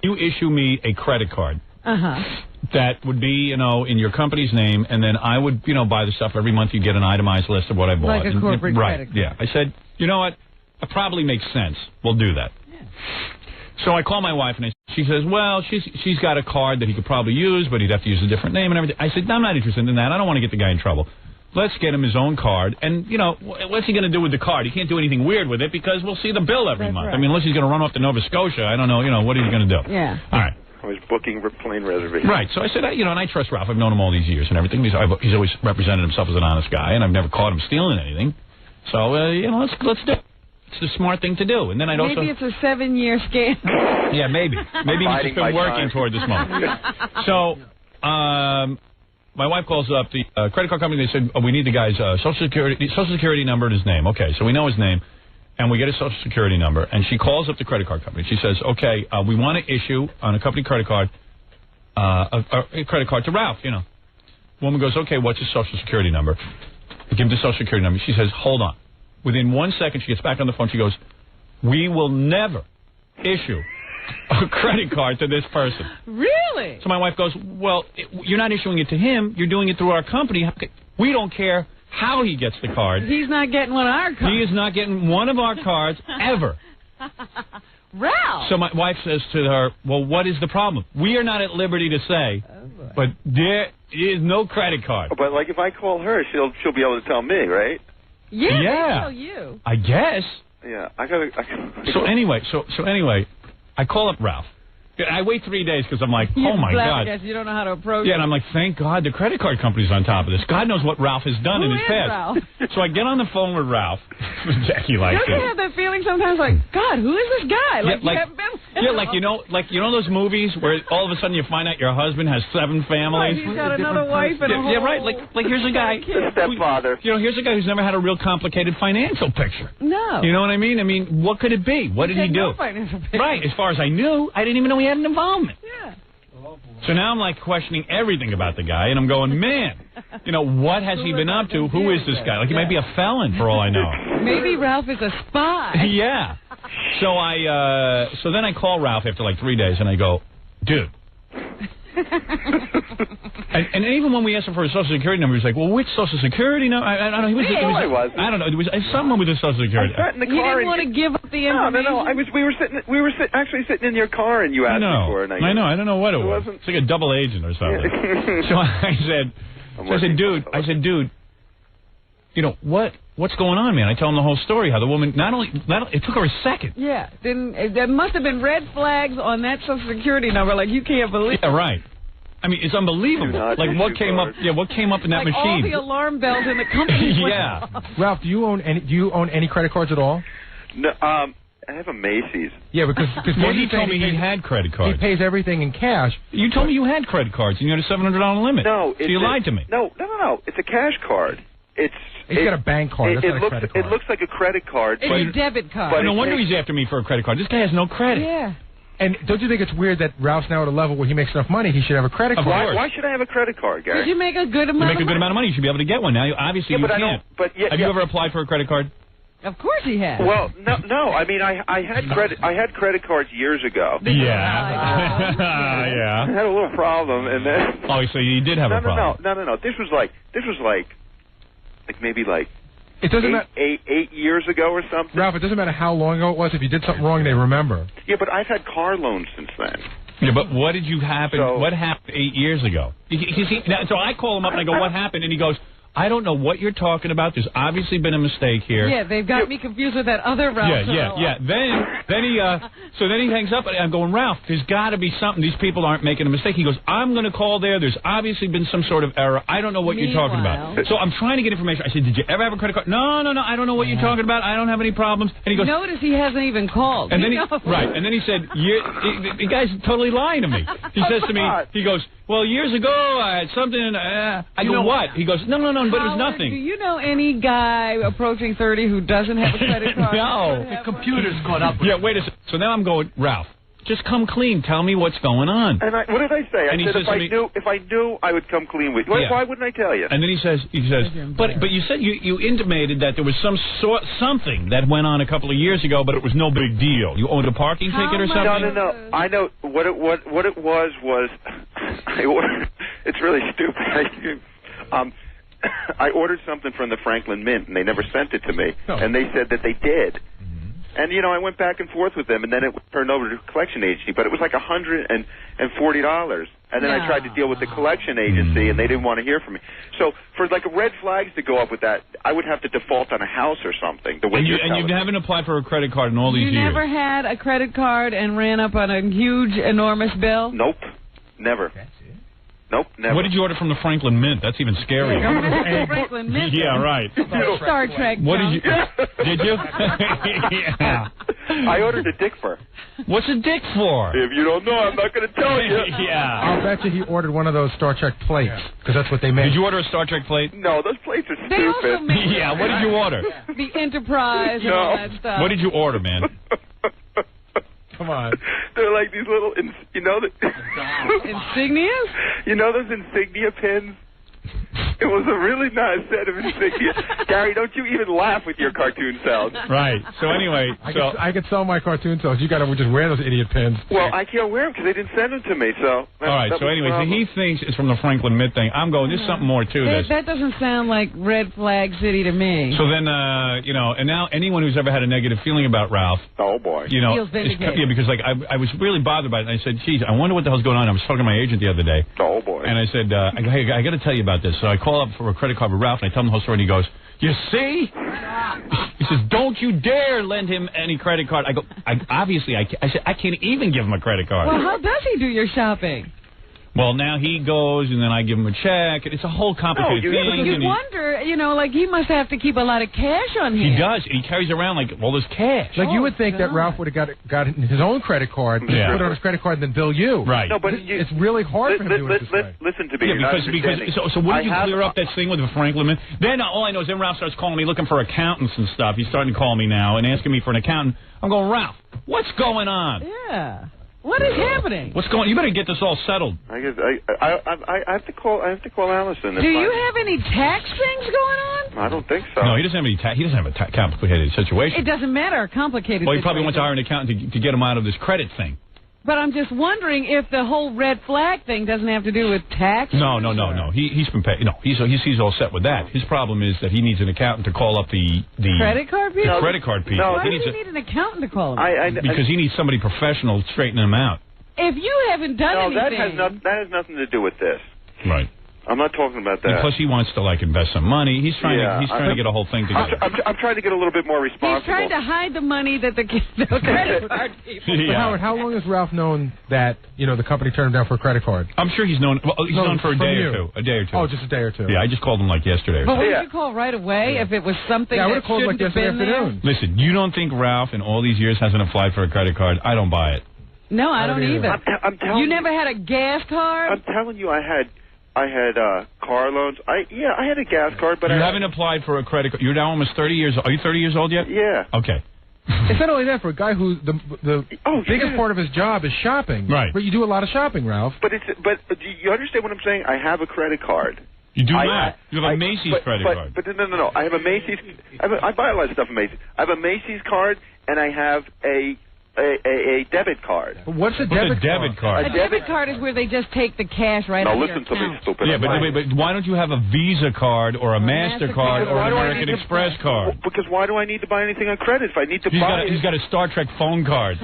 you issue me a credit card? That would be, you know, in your company's name, and then I would, you know, buy the stuff every month. You get an itemized list of what I bought. Like a corporate credit card. Yeah. I said, you know what? It probably makes sense. We'll do that. Yeah. So I call my wife, and she says, well, she's got a card that he could probably use, but he'd have to use a different name and everything. I said, I'm not interested in that. I don't want to get the guy in trouble. Let's get him his own card. And, you know, what's he going to do with the card? He can't do anything weird with it because we'll see the bill every month. Right. I mean, unless he's going to run off to Nova Scotia. I don't know, you know, what is he going to do? Yeah. All right. I was booking plane reservations. Right. So I said, you know, and I trust Ralph. I've known him all these years and everything. He's always represented himself as an honest guy, and I've never caught him stealing anything. So, you know, let's do it. It's the smart thing to do. And then I'd maybe it's a 7-year scam. Yeah, maybe. Maybe he's just been working toward this moment. So, my wife calls up the credit card company. They said, we need the guy's social security number and his name. Okay, so we know his name. And we get a Social Security number, and she calls up the credit card company. She says, okay, we want to issue on a company credit card a credit card to Ralph, you know. Woman goes, okay, what's his Social Security number? I give him the Social Security number. She says, hold on. Within 1 second, she gets back on the phone. She goes, we will never issue a credit card to this person. Really? So my wife goes, well, you're not issuing it to him. You're doing it through our company. We don't care how he gets the card. He's not getting one of our cards. He is not getting one of our cards ever. Ralph. So my wife says to her, well, what is the problem? We are not at liberty to say, but there is no credit card. But, like, if I call her, she'll be able to tell me, right? Yeah. They tell you. I guess. Yeah. So anyway, I call up Ralph. I wait 3 days because I'm like, oh, my God. You don't know how to approach Yeah, and I'm like, thank God the credit card company's on top of this. God knows what Ralph has done in his past. Ralph? So I get on the phone with Ralph. Jackie likes it. Don't you have that feeling sometimes like, God, who is this guy? Like, you haven't been with him. like you know those movies where all of a sudden you find out your husband has 7 families? Right, he's got another wife and a whole... Yeah, right. Like here's a guy... The stepfather. Here's a guy who's never had a real complicated financial picture. No. You know what I mean? I mean, what could it be? What did he do? No financial picture. Right. As far as I knew, I didn't even know he had an involvement. Yeah. So now I'm like questioning everything about the guy, and I'm going, man, you know, what has he been up to? Who is this guy? Like, he might be a felon for all I know. Maybe Ralph is a spy. Yeah. So then I call Ralph after like 3 days, and I go, dude. and even when we asked him for his Social Security number, he was like, well, which Social Security number? I don't know. I don't know. It was someone with a Social Security. I sat in the car. You didn't want to give up the information? No. We were actually sitting in your car, and you asked me for it. I know. I don't know what it was. It's like a double agent or something. So I said, dude, you know, what's going on, man? I tell him the whole story, how the woman, not only it took her a second. Yeah, there must have been red flags on that Social Security number, like you can't believe. Yeah, right. I mean, it's unbelievable. Like what came up in that like machine? All the alarm bells in the company. Yeah. Ralph, do you own any credit cards at all? No, I have a Macy's. Yeah, because he told me he had credit cards. He pays everything in cash. You told me you had credit cards and you had a $700 limit. No, so you lied to me. No. It's a cash card. He's got a bank card. That's not a credit card. It looks like a credit card. It's a debit card. But no wonder he's after me for a credit card. This guy has no credit. Yeah. And don't you think it's weird that Ralph's now at a level where he makes enough money, he should have a credit card? Why should I have a credit card, Gary? Did you make a good amount of money? You make a good amount of money. You should be able to get one now. Obviously, you can't. Have you ever applied for a credit card? Of course he has. Well, no. I mean, I had credit cards years ago. Yeah. Yeah. I had a little problem, and then. Oh, so you did have a problem? No. This was like maybe like. It doesn't matter. 8 years ago or something. Ralph, it doesn't matter how long ago it was. If you did something wrong, they remember. Yeah, but I've had car loans since then. Yeah, but what happened 8 years ago? So I call him up and I go, what happened? And he goes, I don't know what you're talking about. There's obviously been a mistake here. Yeah, they've got me confused with that other Ralph. Yeah. Then he hangs up, and I'm going, Ralph, there's got to be something. These people aren't making a mistake. He goes, I'm going to call there. There's obviously been some sort of error. I don't know what you're talking about. So I'm trying to get information. I said, did you ever have a credit card? No. I don't know what you're talking about. I don't have any problems. And he goes, notice he hasn't even called. And then and then he said, the guy's totally lying to me. He says to me, he goes, well, years ago I had something. I go, what? He goes, no, but it was nothing. Do you know any guy approaching 30 who doesn't have a credit card? No. The computer's caught up. Yeah, wait a second. So now I'm going, Ralph, just come clean. Tell me what's going on. And what did I say? I said if I knew, I would come clean with you. Why wouldn't I tell you? And then he says, but you said you intimated that there was something that went on a couple of years ago, but it was no big deal. You owned a parking ticket or something? No. I know what it was I ordered. It's really stupid. I ordered something from the Franklin Mint, and they never sent it to me. And they said that they did. And, I went back and forth with them, and then it was turned over to a collection agency. But it was like $140. And then I tried to deal with the collection agency, and they didn't want to hear from me. So for, like, red flags to go up with that, I would have to default on a house or something. The way you haven't applied for a credit card in all these years? You never had a credit card and ran up on a huge, enormous bill? Nope. Never. Nope, never. What did you order from the Franklin Mint? That's even scarier. Franklin Mint. Yeah, right. Star Trek. What did you? Did you? Yeah. I ordered a dick for. What's a dick for? If you don't know, I'm not going to tell you. Yeah. I'll bet you he ordered one of those Star Trek plates, because that's what they made. Did you order a Star Trek plate? No, those plates are stupid. They also make what did you order? The Enterprise and all that stuff. What did you order, man? Come on. They're like these little, insignias? You know those insignia pins? It was a really nice set of insignia. Gary, don't you even laugh with your cartoon self. Right. So anyway, I could sell my cartoon selves. You got to just wear those idiot pins. Well, I can't wear them because they didn't send them to me. So all right. So anyway, he thinks it's from the Franklin Mint thing. I'm going. There's something more to this. That doesn't sound like red flag city to me. So then, and now anyone who's ever had a negative feeling about Ralph, oh boy, feels vindicated. Yeah, because like I was really bothered by it. And I said, geez, I wonder what the hell's going on. I was talking to my agent the other day. Oh boy. And I said, I got to tell you about this. So I call up for a credit card with Ralph, and I tell him the whole story, and he goes, you see? He says, don't you dare lend him any credit card. I go, I said, I can't even give him a credit card. Well, how does he do your shopping? Well, now he goes, and then I give him a check, and it's a whole complicated thing. You wonder, like he must have to keep a lot of cash on him. He does. He carries around, like, all this cash. Like, you would think that Ralph would have got his own credit card, put it on his credit card, and then bill you. Right. No, but it's really hard for him to do it this way. Listen to me. Yeah, because so wouldn't you clear up that thing with the Franklin? Then all I know is then Ralph starts calling me looking for accountants and stuff. He's starting to call me now and asking me for an accountant. I'm going, Ralph, what's going on? Yeah. What is happening? What's going on? You better get this all settled. I guess I have to call Allison. Do you have any tax things going on? I don't think so. No, he doesn't have any. He doesn't have a complicated situation. It doesn't matter. Complicated. Well, he probably wants to hire an accountant to get him out of this credit thing. But I'm just wondering if the whole red flag thing doesn't have to do with tax. No. He's been paid. No, he's all set with that. His problem is that he needs an accountant to call up the credit card people. The credit card people. Why does he need an accountant to call him? Because he needs somebody professional straightening him out. If you haven't done anything, that has nothing to do with this. Right. I'm not talking about that. And plus, he wants to invest some money. He's trying to get a whole thing together. I'm trying to get a little bit more responsible. He's trying to hide the money that the credit card people. Yeah. Howard, how long has Ralph known that the company turned him down for a credit card? I'm sure he's known. Well, he's known for a day or two. Oh, just a day or two. Yeah, I just called him yesterday. But wouldn't you call right away if it was something that shouldn't have been yesterday afternoon. Listen, you don't think Ralph in all these years hasn't applied for a credit card? I don't buy it. No, I don't either. I'm telling you never had a gas card? I'm telling you, I had car loans. I had a gas card, but you haven't applied for a credit card. You're now almost 30 years old. Are you 30 years old yet? Yeah. Okay. It's not only that, for a guy who the biggest part of his job is shopping. Right. But you do a lot of shopping, Ralph. But do you understand what I'm saying? I have a credit card. You do not. You have a Macy's credit card. But no. I have a Macy's. I buy a lot of stuff from Macy's. I have a Macy's card, and I have a debit card. What's a debit card? A debit card is where they just take the cash right out of your account. Now listen to me, stupid. Yeah, but why don't you have a Visa card or a MasterCard or an American Express card? Because why do I need to buy anything on credit if I need to buy it? He's got a Star Trek phone card.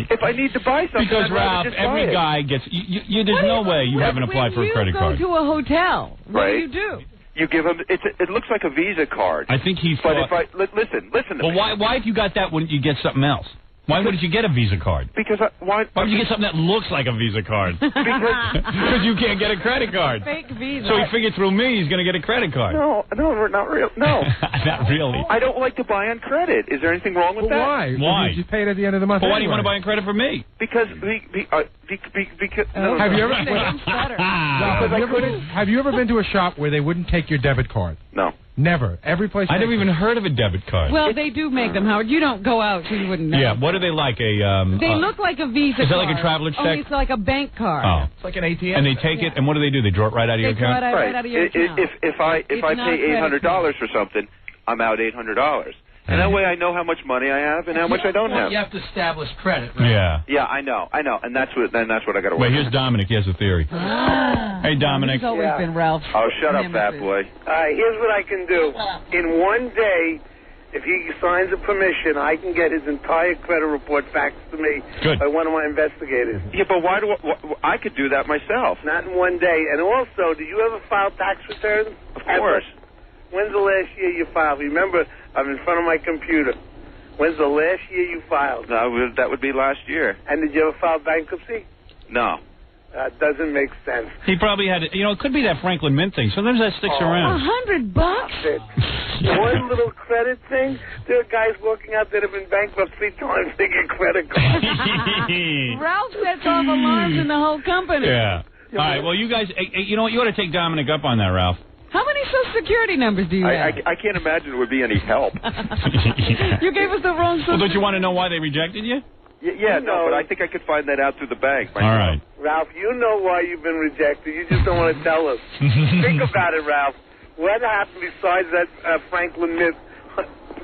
If I need to buy something, because Ralph, every guy gets. There's no way you haven't applied for a credit card. When you go to a hotel, what do you do? You give him. It looks like a Visa card. I think he thought. But if listen to me. Well, why if you got that, wouldn't you get something else? Why wouldn't you get a Visa card? Because why would you get something that looks like a Visa card? Because you can't get a credit card. Fake Visa. So he figured through me he's going to get a credit card. No, not real. No, not really. I don't like to buy on credit. Is there anything wrong with that? Why? Why? You just pay it at the end of the month. But why do you want to buy on credit for me? Because have you ever been to a shop where they wouldn't take your debit card? No. Never. Every place. I never even heard of a debit card. Well, they do make them, Howard. You don't go out, so you wouldn't know. Yeah. What are they like? They look like a Visa card. Is that like a traveler's check? Only it's like a bank card. Oh. It's like an ATM. And they take it, and what do? They draw it right out of your account? Right out of your account. If I pay $800 for something, I'm out $800. And that way I know how much money I have and how much I don't have. You have to establish credit, right? Yeah. Yeah, I know. And that's what I got to work. Wait, here's Dominic. He has a theory. Hey, Dominic. He's always been Ralph. Oh, shut up, fat boy. Here's what I can do. In one day, if he signs a permission, I can get his entire credit report faxed to me by one of my investigators. Yeah, but why do I could do that myself? Not in one day. And also, do you ever file tax returns? Of course. When's the last year you filed? Remember, I'm in front of my computer. When's the last year you filed? No, that would be last year. And did you ever file bankruptcy? No. That doesn't make sense. He probably had, it could be that Franklin Mint thing. Sometimes that sticks around. $100? One little credit thing. There are guys walking out that have been bankrupt 3 times. They get credit cards. Ralph sets off alarms in the whole company. Yeah. All right. Well, you guys, you know what? You ought to take Dominic up on that, Ralph. How many Social Security numbers do you have? I can't imagine it would be any help. You gave us the wrong Social. Well, don't you want to know why they rejected you? Yeah, no, but I think I could find that out through the bank. All right. Ralph, you know why you've been rejected. You just don't want to tell us. Think about it, Ralph. What happened besides that Franklin Mint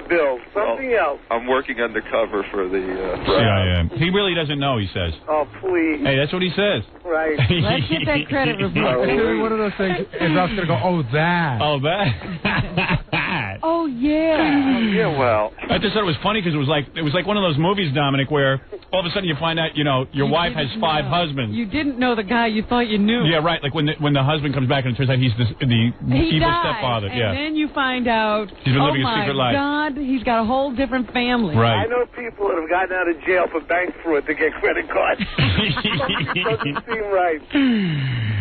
bill? Something else. I'm working undercover for the... CIA. He really doesn't know, he says. Oh, please. Hey, that's what he says. Right. Let's get that credit report. It's really one of those things, and Ralph's going to go, oh, that. Oh, that. Oh, yeah. Yeah, well. I just thought it was funny because it was like one of those movies, Dominic, where all of a sudden you find out, your wife has 5 husbands. You didn't know the guy you thought you knew. Yeah, right. Like when the husband comes back and it turns out he's the evil stepfather. And then you find out, he's been living a secret life. God, he's got a whole different family. Right. I know people that have gotten out of jail for bank fraud to get credit cards. Doesn't seem right.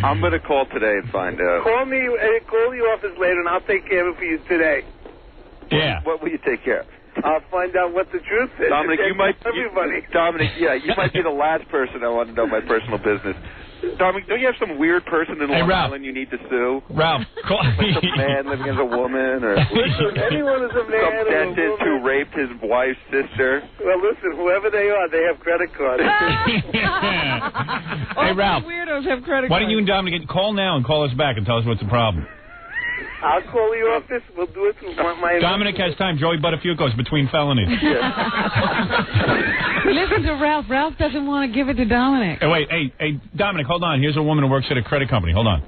I'm going to call today and find out. Call the office later, and I'll take care of it for you today. Yeah. What will you take care of? I'll find out what the truth is. Dominic, you might be the last person I want to know my personal business. Dominic, don't you have some weird person in Long Island you need to sue? Ralph, call like some man living as a woman, or listen, anyone is a man. Some dentist who raped his wife's sister. Well, listen, whoever they are, they have credit cards. Hey, Ralph, weirdos have credit cards. Why don't you and Dominic call now and call us back and tell us what's the problem? I'll call the office. We'll do it through my... Dominic has time. Joey Buttafuoco's between felonies. Listen to Ralph. Ralph doesn't want to give it to Dominic. Hey, wait. Hey, Dominic, hold on. Here's a woman who works at a credit company. Hold on.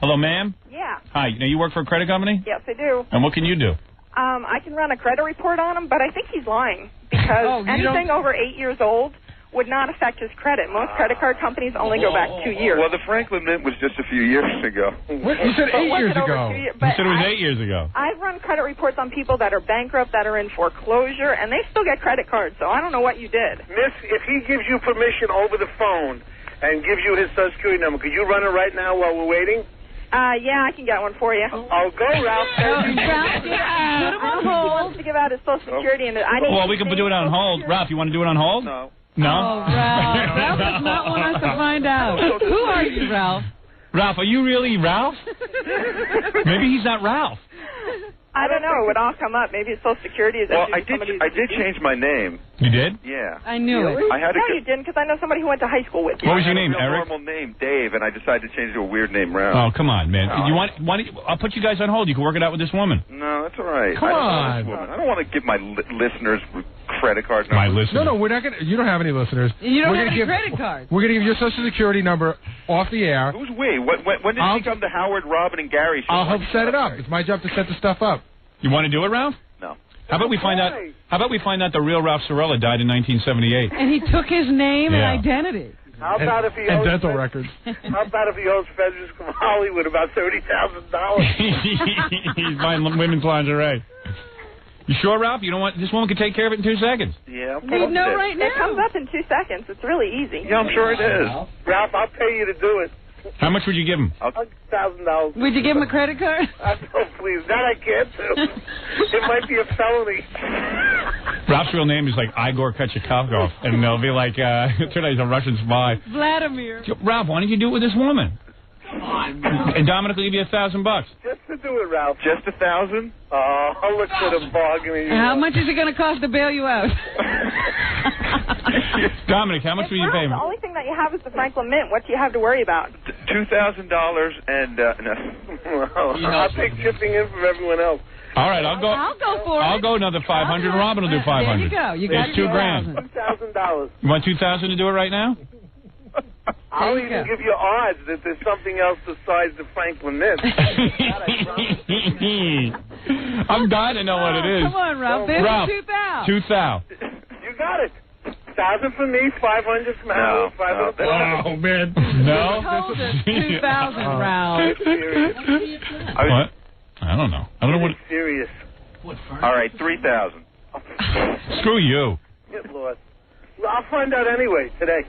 Hello, ma'am? Yeah. Hi. Now, you work for a credit company? Yes, I do. And what can you do? I can run a credit report on him, but I think he's lying because anything over 8 years old would not affect his credit. Most credit card companies only go back 2 years. Well, the Franklin Mint was just a few years ago. What? You said 8 years ago. You said it was 8 years ago. I've run credit reports on people that are bankrupt, that are in foreclosure, and they still get credit cards, so I don't know what you did. Miss, if he gives you permission over the phone and gives you his Social Security number, could you run it right now while we're waiting? Yeah, I can get one for you. Oh, go, Ralph. Put him on hold. He wants to give out his Social Security. Well, we can do it on hold. Ralph, you want to do it on hold? No. No? Oh, Ralph. Ralph does not want us to find out. Who are you, Ralph? Ralph, are you really Ralph? Maybe he's not Ralph. I don't know. It would all come up. Maybe it's Social Security. Well, I did change my name. You did? Yeah. I knew it. I had No, you didn't, because I know somebody who went to high school with you. What was your name, I had a real Eric? normal name, Dave, and I decided to change it to a weird name, Ralph. Oh, come on, man. You want? I'll put you guys on hold. You can work it out with this woman. No, that's all right. Come on. I don't want to give my listeners credit card numbers. My listeners. No, we're not going to. You don't have any listeners. You don't we're have gonna any credit cards. We're going to give your Social Security number off the air. Who's we? When did he come to Howard, Robin, and Gary? I'll help set it up. It's my job to set the stuff up. You want to do it, Ralph? No. How about we find out? How about we find out the real Ralph Sorella died in 1978? And he took his name and Yeah. identity. How about if he and owes dental records. How about if he owes Frederick from Hollywood about $30,000? He's buying women's lingerie. You sure, Ralph? You don't want this woman can take care of it in 2 seconds? Yeah. You know right now. It comes up in 2 seconds. It's really easy. Yeah, I'm sure it is. Ralph, I'll pay you to do it. How much would you give him? $1,000. Would you give him a credit card? Oh, please. That I can't do. It might be a felony. Ralph's real name is like Igor Kachikov, and they'll be like, turn out he's a Russian spy. Vladimir. Ralph, why don't you do it with this woman? And Dominic will give you $1,000. Just to do it, Ralph. Just 1,000? I'll look for the bargaining. And how much is it going to cost to bail you out? Dominic, how much will you pay me? The only thing that you have is the Franklin Mint. What do you have to worry about? $2,000 and no. I'll take chipping in from everyone else. All right, I'll go. I'll go for it. I'll go another 500. Robin will do 500. There you go. You got It's $2,000. $2,000. You want 2,000 to do it right now? I'll even give you odds that there's something else besides the Franklin Mint. I'm dying to know what it is. Come on, Ralph. There's Ralph, 2,000. 2,000. You got it. 1,000 for me, 500 from Howard, 500 for Oh, man. No? Hold it. 2,000, Ralph. What? I don't know. I don't know what. Serious. All right, 3,000. Screw you. Good Lord. Well, I'll find out anyway today.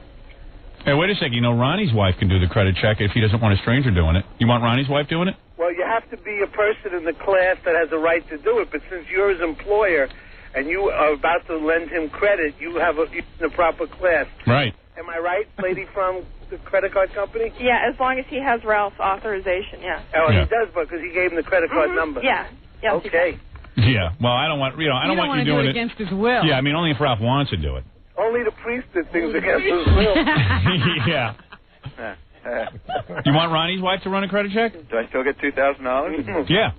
Hey, wait a second. You know, Ronnie's wife can do the credit check if he doesn't want a stranger doing it. You want Ronnie's wife doing it? Well, you have to be a person in the class that has a right to do it, but since you're his employer and you are about to lend him credit, you have you're in the proper class. Right. Am I right, lady from the credit card company? Yeah, as long as he has Ralph's authorization, yeah. Oh, Yeah. he does, because he gave him the credit card number. Yeah. Yes, Okay. Yeah. Well, I don't want. I don't want you doing it against his will. Yeah, I mean, only if Ralph wants to do it. Only the priest did things against his will. Yeah. You want Ronnie's wife to run a credit check? Do I still get $2,000? Yeah.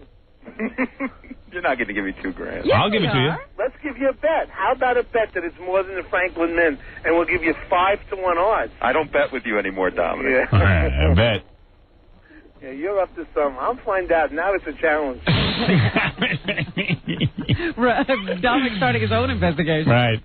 You're not going to give me $2,000. Yes, I'll give it to you. Let's give you a bet. How about a bet that it's more than the Franklin Mint, and we'll give you 5-to-1 odds. I don't bet with you anymore, Dominic. Yeah. All right, I bet. Yeah, you're up to something. I'll find out. Now it's a challenge. Dominic's starting his own investigation. Right.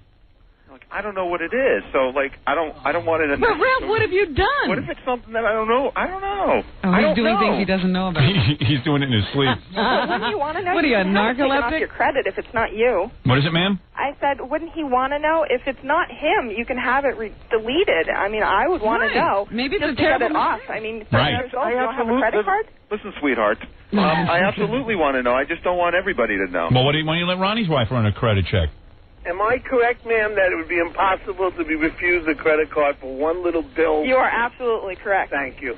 I don't know what it is, so I don't want it. But Ralph, what have you done? What if it's something that I don't know? I don't know. Oh, he's doing things he doesn't know about. He's doing it in his sleep. Wouldn't you want to know? What are you, a can have it taken off narcoleptic? your credit if it's not you. What is it, ma'am? I said, wouldn't he want to know if it's not him? You can have it deleted. I mean, I would want to know. Maybe it's just a terrible to get it off. I mean, Right. you don't have a credit card? Listen, sweetheart. I absolutely want to know. I just don't want everybody to know. Well, why don't you let Ronnie's wife run a credit check? Am I correct, ma'am, that it would be impossible to be refused a credit card for one little bill? You are absolutely correct. Thank you.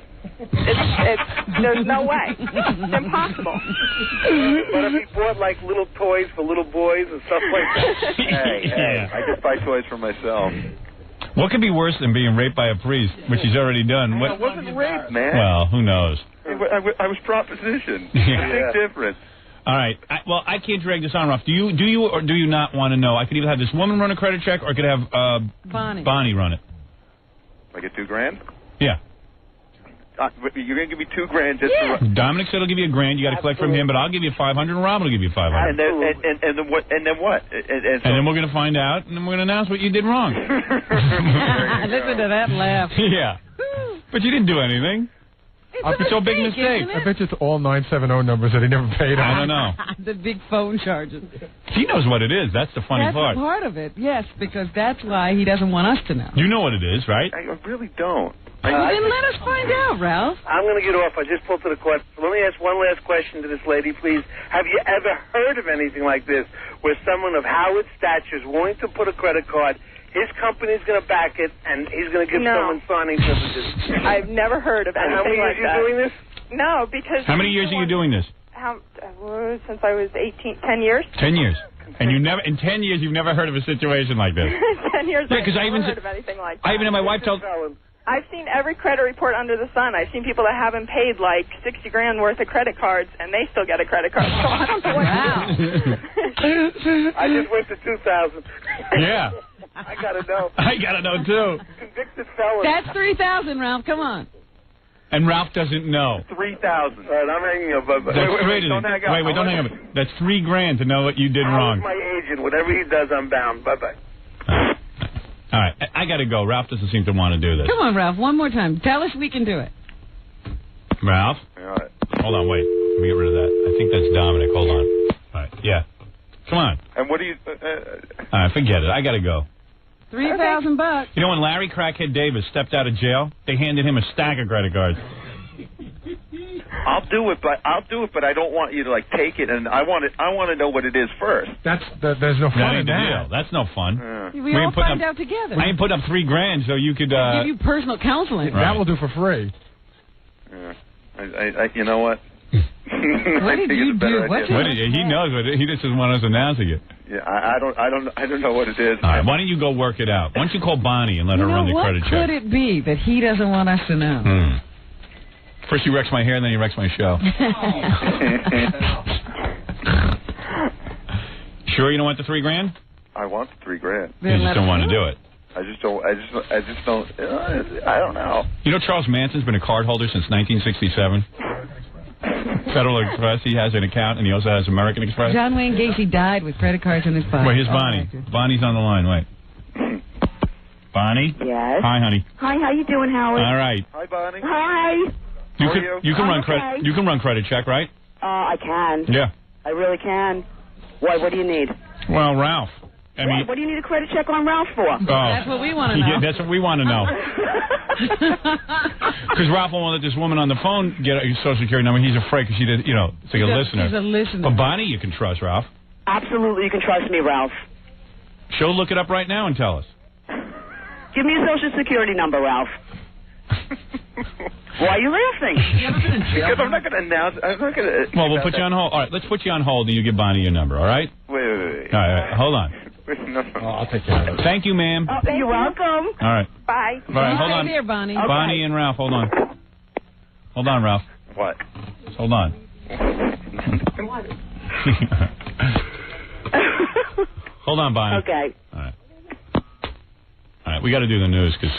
There's no way. It's impossible. What if he bought, like, little toys for little boys and stuff like that? Hey, I just buy toys for myself. What could be worse than being raped by a priest, which he's already done? It wasn't rape, man. Well, who knows? I was propositioned. Big difference. All right. I can't drag this on, Ralph. Do you or do you not want to know? I could either have this woman run a credit check, or I could have Bonnie run it. I get $2,000? Yeah. You're gonna give me $2,000 just to run. Dominic said he'll give you $1,000. You got to collect from him, but I'll give you 500, and Robin will give you 500. And then what? And then we're gonna find out, and then we're gonna announce what you did wrong. Listen to that laugh. Yeah. But you didn't do anything. It's a big mistake. I bet you it's all 970 numbers that he never paid on. I don't know. The big phone charges. He knows what it is. That's the funny part. That's part of it, yes, because that's why he doesn't want us to know. You know what it is, right? I really don't. Then let us find out, Ralph. I'm going to get off. I just pulled to the question. Let me ask one last question to this lady, please. Have you ever heard of anything like this, where someone of Howard's stature is willing to put a credit card, his company's going to back it, and he's going to give someone signing privileges? I've never heard of anything like that. How many years are you doing this? No, because... How many years are you doing this? Since I was 18, 10 years. 10 years. And you never, in 10 years, you've never heard of a situation like this. 10 years. Yeah, because I even heard of anything like that. I even had my wife told. I've seen every credit report under the sun. I've seen people that haven't paid like 60 grand worth of credit cards, and they still get a credit card. So I don't know what I just went to 2,000. Yeah. I gotta know. I gotta know too. Convicted felon. That's 3,000, Ralph. Come on. And Ralph doesn't know. 3,000. All right, I'm hanging up. Wait, don't hang up. Wait, don't hang up. That's $3 grand to know what you did wrong. My agent, whatever he does, I'm bound. Bye-bye. All right, I got to go. Ralph doesn't seem to want to do this. Come on, Ralph, one more time. Tell us we can do it. Ralph? All right. Hold on, wait. Let me get rid of that. I think that's Dominic. Hold on. All right, yeah. Come on. And what do you... All right, forget it. I got to go. $3,000. You know, when Larry Crackhead Davis stepped out of jail, they handed him a stack of credit cards. I'll do it, but I don't want you to like take it, and I want to know what it is first. There's no fun in that. That's no fun. We all find out together. I ain't put up $3 grand so you could give you personal counseling. Right. That will do for free. Yeah. I you know what? What did you do? He knows what he just doesn't want us announcing it. Yeah, I don't know what it is. All right, why don't you go work it out? Why don't you call Bonnie and let her run the credit check? What could it be that he doesn't want us to know? First he wrecks my hair, and then he wrecks my show. Sure you don't want the $3 grand? I want the $3 grand. You just don't want to do it. I just don't. I don't know. You know Charles Manson's been a card holder since 1967. Federal Express, he has an account, and he also has American Express. John Wayne Gacy died with credit cards in his pocket. Wait, here's Bonnie. Bonnie's on the line. Wait. Bonnie? Yes. Hi, honey. Hi, how you doing, Howard? All right. Hi, Bonnie. Hi. You can run credit. You can run credit check, right? I can. Yeah. I really can. Why? What do you need? Well, Ralph. I mean, what do you need a credit check on Ralph for? That's what we want to know. Yeah, that's what we want to know. Because Ralph won't let this woman on the phone get a Social Security number. He's afraid because it's like a listener. She's a listener. But Bonnie, you can trust, Ralph. Absolutely, you can trust me, Ralph. She'll look it up right now and tell us. Give me a Social Security number, Ralph. Why are you laughing? Because I'm not going to announce. I'm not going to. Well, we'll put you on hold. All right, let's put you on hold and you give Bonnie your number. All right? Wait. All right, hold on. No. I'll take care of it. Thank you, ma'am. Oh, you're welcome. All right. Bye. All right, hold on. Stay here, Bonnie. Okay. Bonnie and Ralph, hold on. Hold on, Ralph. What? Just hold on. Hold on, Bonnie. Okay. All right, we got to do the news because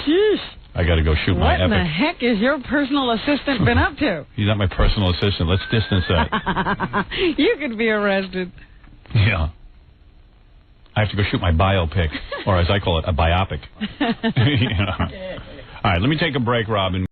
I got to go shoot my epic. What in the heck is your personal assistant been up to? He's not my personal assistant. Let's distance that. You could be arrested. Yeah. I have to go shoot my biopic, or as I call it, a biopic. You know? All right, let me take a break, Robin.